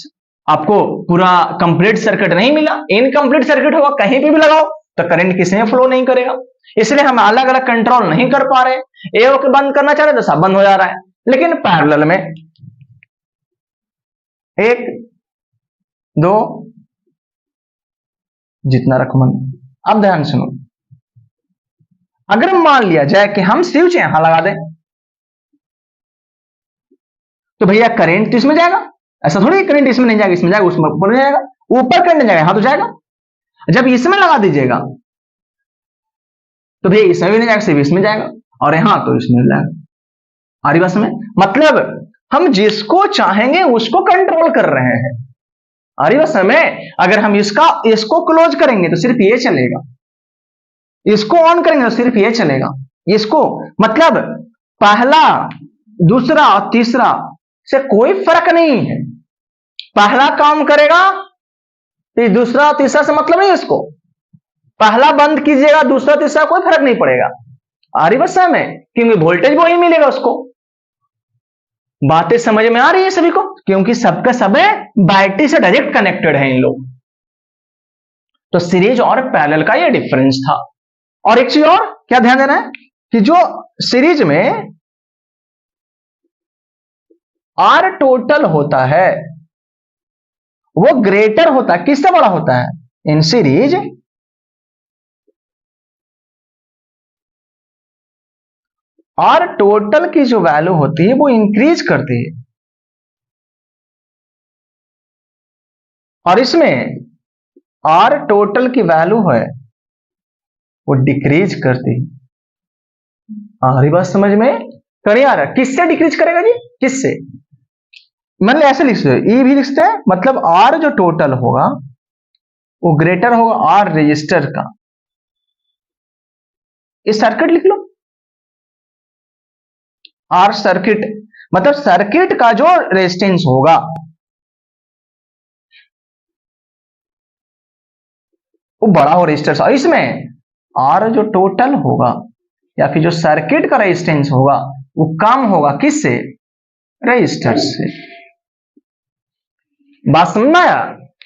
आपको पूरा कंप्लीट सर्किट नहीं मिला, इनकंप्लीट सर्किट होगा। कहीं पे भी लगाओ तो करंट किसी में फ्लो नहीं करेगा। इसलिए हम अलग अलग कंट्रोल नहीं कर पा रहे, एक बंद करना चाह रहे तो सब बंद हो जा रहा है। लेकिन पैरेलल में 1 2 जितना रखो मन। अब ध्यान सुनो, अगर मान लिया जाए कि हम स्विच यहां लगा दें तो भैया करंट इसमें जाएगा, ऐसा थोड़ी करंट इसमें नहीं जाएगा, इसमें जाएगा, उसमें ऊपर जाएगा, ऊपर करंट जाएगा, यहां तो जाएगा। जब इसमें लगा दीजिएगा तो भैया इसमें भी नहीं जाएगा, सिर्फ इसमें जाएगा, और यहां तो इसमें जाएगा। आ रही बात समझ? मतलब हम जिसको चाहेंगे उसको कंट्रोल कर रहे हैं। आ रही बात समझ? अगर हम इसको क्लोज करेंगे तो सिर्फ ये चलेगा, इसको ऑन करेंगे तो सिर्फ ये चलेगा। इसको मतलब पहला दूसरा और तीसरा से कोई फर्क नहीं है। पहला काम करेगा तो दूसरा तीसरा से मतलब नहीं इसको। पहला बंद कीजिएगा, दूसरा तीसरा कोई फर्क नहीं पड़ेगा। आ रही बस में? क्योंकि वोल्टेज वो ही मिलेगा उसको। बातें समझ में आ रही है सभी को? क्योंकि सबका सब बैटरी से डायरेक्ट कनेक्टेड है इन लोग। तो सीरीज और पैरेलल का ये डिफरेंस था। और एक चीज और क्या ध्यान देना है कि जो सीरीज में आर टोटल होता है वो ग्रेटर होता है, किससे बड़ा होता है? इन सीरीज आर टोटल की जो वैल्यू होती है वो इंक्रीज करती है, और इसमें आर टोटल की वैल्यू है वो डिक्रीज करती है। आ रही बात समझ में? करिए आ रहा, किससे डिक्रीज करेगा जी? किससे? मतलब ऐसे लिख सकते, ई भी लिखते हैं, मतलब आर जो टोटल होगा वो ग्रेटर होगा आर रजिस्टर का। इस सर्किट लिख लो, आर सर्किट मतलब सर्किट का जो रेजिस्टेंस होगा वो बड़ा हो रजिस्टर से, और इसमें आर जो टोटल होगा या फिर जो सर्किट का रेजिस्टेंस होगा वो कम होगा, किससे? रजिस्टर से। बात समझ आया?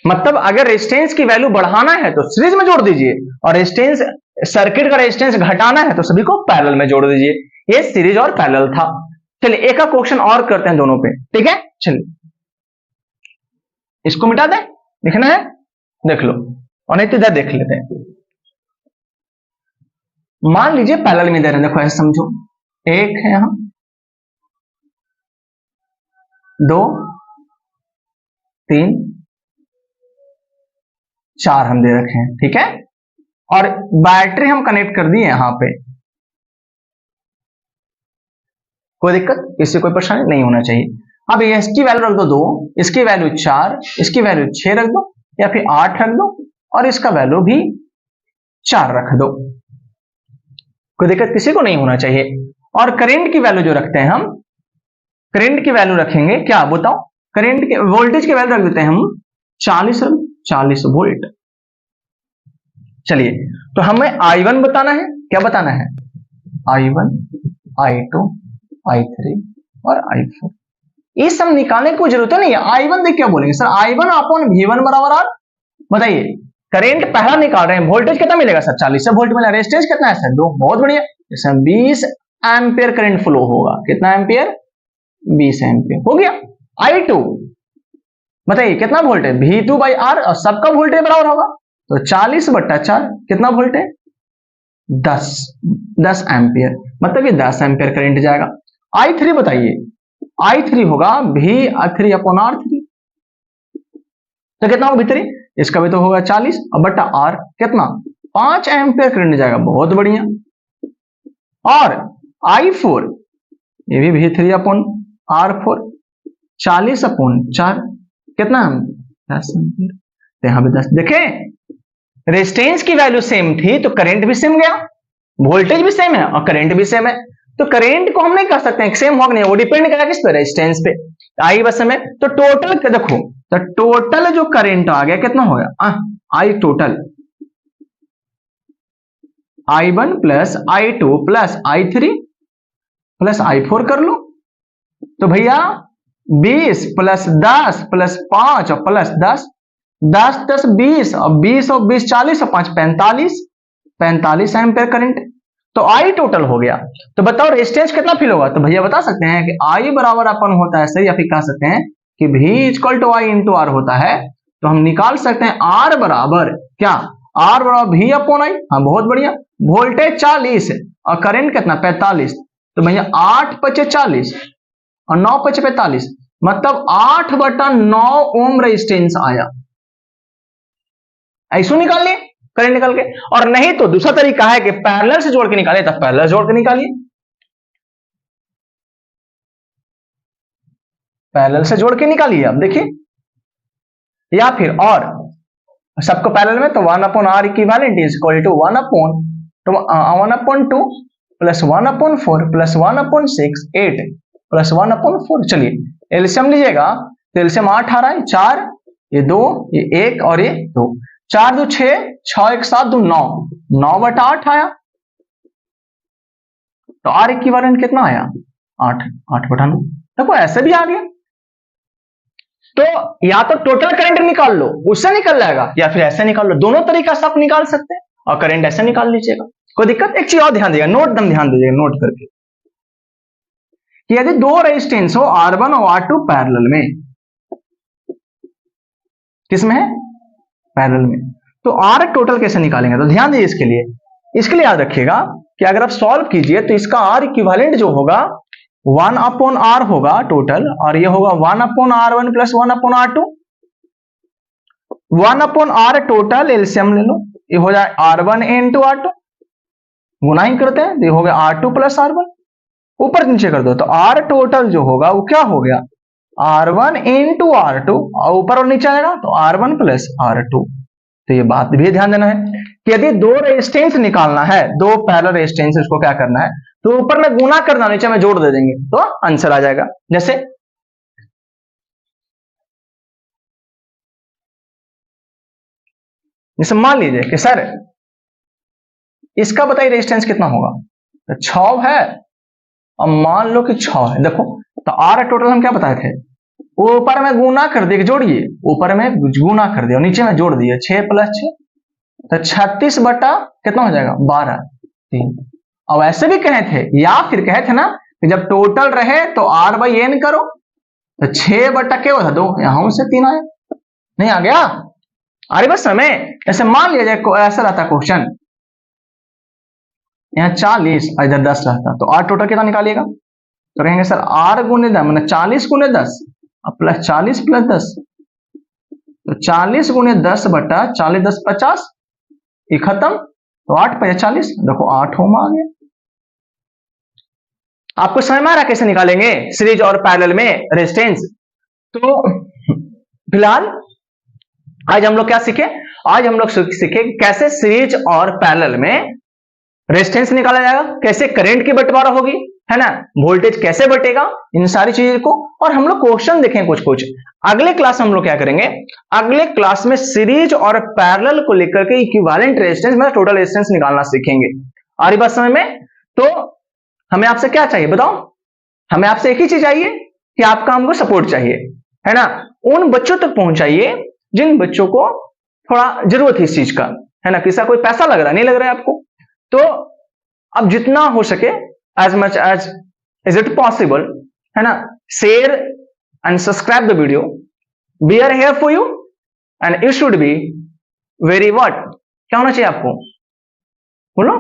मतलब अगर रेजिस्टेंस की वैल्यू बढ़ाना है तो सीरीज में जोड़ दीजिए, और रेजिस्टेंस सर्किट का रेजिस्टेंस घटाना है तो सभी को पैरेलल में जोड़ दीजिए। ये सीरीज और पैरेलल था। चलिए एक का क्वेश्चन और करते हैं दोनों पे, ठीक है? चलिए इसको मिटा दें, लिखना है देख लो, और नहीं तो इधर देख लेते हैं। मान लीजिए पैरेलल में दे रहे हैं, देखो ऐसे समझो, 1 है यहां, 2 3 4 हम दे रखे हैं, ठीक है? और बैटरी हम कनेक्ट कर दिए यहां पे। कोई दिक्कत? इससे कोई परेशानी नहीं होना चाहिए। अब इसकी वैल्यू रख दो 2, इसकी वैल्यू 4, इसकी वैल्यू 6 रख दो, या फिर 8 रख दो और इसका वैल्यू भी 4 रख दो, कोई दिक्कत किसी को नहीं होना चाहिए। और करंट की वैल्यू जो रखते हैं हम, करंट की वैल्यू रखेंगे क्या बताओ, करंट के वोल्टेज की वैल्यू रख देते हैं हम 40 वोल्ट। चलिए, तो हमें I1 बताना है, क्या बताना है, I1, I2, I3 और I4। ये सब निकालने की कोई जरूरत नहीं है। I1 देख क्या बोलेंगे सर, I1 अपॉन V1 बराबर R। बताइए, करंट पहला निकाल रहे हैं, वोल्टेज कितना मिलेगा सर, 40 से वोल्ट मिला, रेजिस्टेंस कितना है सर 2, बहुत बढ़िया, इसमें 20 एम्पियर करंट फ्लो होगा। कितना एम्पियर, 20 एम्पियर हो गया। I2 बताइए कितना वोल्ट है, V2 बाई R, और सबका वोल्टेज बराबर होगा, तो 40/4 कितना वोल्ट है, 10 एम्पियर, मतलब ये 10 एम्पियर करंट जाएगा। I3 बताइए, I3 होगा V3 अपॉन R3, तो कितना होगा V3, इसका भी तो होगा 40 और बटा R कितना 5 एम्पियर करंट जाएगा, बहुत बढ़िया। और I4 ये भी V3 अपॉन R4, 40/4 कितना है 10 एम्पियर, तो यहां पे 10। देखें रेजिस्टेंस की वैल्यू सेम थी तो करंट भी सेम गया, वोल्टेज भी सेम है और करंट भी सेम है, तो करंट को हम नहीं कह सकते हैं सेम होगा नहीं, वो डिपेंड करेगा किस पे, रेजिस्टेंस पे। आई बस में तो टोटल देखो, तो टोटल जो करंट आ गया कितना हो गया, I total I1 plus I2 plus I3 plus I4 कर लो, तो भैया 20 प्लस 10 प्लस 5 और प्लस 10, 10 10 20 और 20 और 20 40 और 5 45 एम्पियर करंट, तो I टोटल हो गया। तो बताओ रेजिस्टेंस कितना फील होगा, तो भैया बता सकते हैं कि I बराबर अपन होता है सही, या फिर कह सकते हैं कि V equal to I into R होता है, तो हम निकाल सकते हैं R बराबर क्या, R बराबर V अपॉन I। हाँ बहुत बढ़िया, वोल्टेज 40 और करंट कितना 45, तो भैया 8 × 40 और 9 × 45, मतलब 8/9 ओम रेजिस्टेंस आया। ऐसा निकाल लिए करंट निकाल के, और नहीं तो दूसरा तरीका है कि पैरेलल से जोड़ के निकाले, तब पैरेलल जोड़ के निकालिए, पैरेलल से जोड़ के निकालिए आप देखिए, या फिर और सबको पैरेलल में, तो 1/R equivalent is equal to 1/2 plus 1/4 plus 1/6 8 plus 1/4। चलिए एलसीएम लीजिएगा, तो एलसीएम 8 आ रहा है, 4 ये 2 ये 1 और ये 2, 4 2 6 6 1 7 2 9, 9/8 आया, तो R इक्विवेलेंट कितना आया 8/9। देखो ऐसे भी आ गया, तो या तो टोटल करंट निकाल लो उससे निकल जाएगा, या फिर ऐसे निकाल लो, दोनों तरीका से आप निकाल सकते हैं, और करंट ऐसे निकाल लीजिएगा, कोई दिक्कत। एक चीज और ध्यान दीजिएगा, नोट दम ध्यान दीजिएगा नोट करके, कि यदि दो रेजिस्टेंस हो R1 और R2 पैरेलल में, किसमें है पैरेलल में, तो R टोटल कैसे निकालेंगे, तो ध्यान दीजिए इसके लिए याद रखिएगा कि अगर आप सॉल्व कीजिए तो इसका R इक्विवेलेंट जो होगा 1/R होगा टोटल, और ये होगा 1/R1 plus 1/R2, 1/R total LCM ले लो, ये हो जाए R1 इंटू R2, गुना ही करते हैं, ये हो गया R2 प्लस R1, ऊपर नीचे कर दो, तो R टोटल जो होगा वो क्या हो गया R1 इंटू R2, और ऊपर और नीचे आएगा तो R1 प्लस R2। तो ये बात भी ध्यान देना है कि यदि दो रेजिस्टेंस निकालना है, दो पैरेलल रेजिस्टेंस, उसको क्या करना है, तो ऊपर में गुना करना, नीचे में जोड़ दे देंगे तो आंसर आ जाएगा। जैसे मान लीजिए कि सर इसका बताइए रेजिस्टेंस कितना होगा, तो 6 है, और मान लो कि 6 है, देखो तो R टोटल हम क्या बताए थे, ऊपर में गुना कर दिए, जोड़िए, ऊपर में गुना कर दिया और नीचे में जोड़ दिए, 6 + 6 तो 36 बटा कितना हो जाएगा 12 3। अब ऐसे भी कहे थे, या फिर कहे थे ना कि जब टोटल रहे तो R/N करो, तो 6 बटा क्या होता 2, यहां से 3 आया, नहीं आ गया, अरे बस समय ऐसे मान लिया जाए, ऐसा रहता क्वेश्चन, यहाँ 40 और इधर 10 रहता, तो R टोटल कितना निकालिएगा, तो कहेंगे सर R गुने 10 मतलब 40 गुने 10 प्लस 40 प्लस 10, तो 40 गुने 10 बटा 40 10 50, ये खत्म, तो 8 × 40, देखो 8 ओम आ गया। आपको समझ में आ रहा कैसे निकालेंगे सीरीज और पैरेलल में रेजिस्टेंस। तो फिलहाल आज हम लोग क्या सीखे? आज हम लोग सीखे कैसे सीरीज और पैरेलल में रेजिस्टेंस निकाला जाएगा, कैसे करंट की बंटवारा होगी, है ना, वोल्टेज कैसे बटेगा, इन सारी चीजों को। और हम लोग क्वेश्चन देखें कुछ कुछ। अगले क्लास हम लोग क्या करेंगे? अगले क्लास में सीरीज और पैरेलल को लेकर के इक्विवेलेंट रेजिस्टेंस में टोटल रेजिस्टेंस निकालना सीखेंगे। आ रही बात समझ में? तो हमें आपसे क्या चाहिए बताओ? हमें आपसे एक ही चीज चाहिए कि आपका हमको सपोर्ट चाहिए, है ना। उन बच्चों तक पहुंचाइए जिन बच्चों को थोड़ा जरूरत है इस चीज का, है ना। किसी कोई पैसा लग रहा नहीं लग रहा है आपको, तो अब जितना हो सके as much as is it possible, है ना, share and subscribe the video. We are here for you and you should be very what? क्या होना चाहिए आपको? बोलो,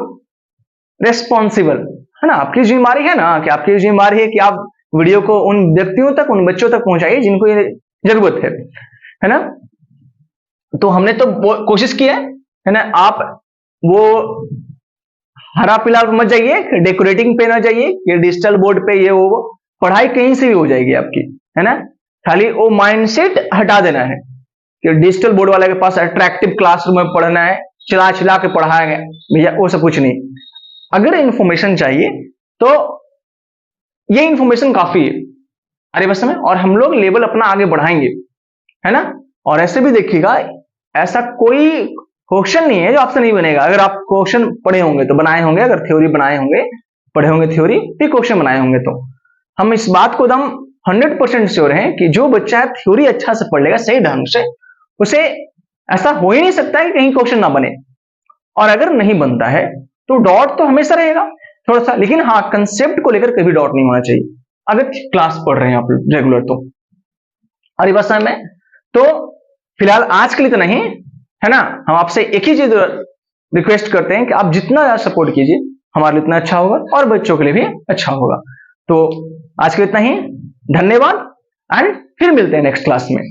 रेस्पॉन्सिबल, है ना। आपकी जिम्मेदारी है ना, कि आपकी जिम्मेदारी है कि आप वीडियो को उन व्यक्तियों तक, उन बच्चों तक पहुंचाइए जिनको ये जरूरत है ना। तो हमने तो कोशिश की है ना। आप वो हरा पीला मत जाइए, डेकोरेटिंग पे ना जाइए, ये डिजिटल बोर्ड पे ये वो पढ़ाई कहीं से भी हो जाएगी आपकी, है ना। खाली वो माइंडसेट हटा देना है कि डिजिटल बोर्ड वाले के पास अट्रैक्टिव क्लासरूम में पढ़ना है, चिल्ला चिल्ला के पढ़ाया गया, भैया वो सब कुछ नहीं। अगर इंफॉर्मेशन चाहिए तो ये इंफॉर्मेशन काफी है, अरे बस में, और हम लोग लेवल अपना आगे बढ़ाएंगे, है ना। और ऐसे भी देखिएगा, ऐसा कोई क्वेश्चन नहीं है जो आपसे नहीं बनेगा। अगर आप क्वेश्चन पढ़े होंगे तो बनाए होंगे, अगर थ्योरी बनाए होंगे, पढ़े होंगे थ्योरी, फिर क्वेश्चन बनाए होंगे, तो हम इस बात को एकदम 100% श्योर हैं कि जो बच्चा थ्योरी अच्छा से पढ़ लेगा सही ढंग से, उसे ऐसा हो ही नहीं सकता है कि कहीं क्वेश्चन ना बने। और अगर नहीं बनता है तो डॉट तो हमेशा रहेगा थोड़ा सा, लेकिन हाँ, कंसेप्ट को लेकर कभी डॉट नहीं होना चाहिए अगर क्लास पढ़ रहे हैं आप रेगुलर तो। अरे बस में तो फिलहाल आज के लिए तो नहीं, है ना। हम आपसे एक ही चीज रिक्वेस्ट करते हैं कि आप जितना ज्यादा सपोर्ट कीजिए हमारे लिए उतना अच्छा होगा और बच्चों के लिए भी अच्छा होगा। तो आज के लिए इतना ही, धन्यवाद एंड फिर मिलते हैं नेक्स्ट क्लास में।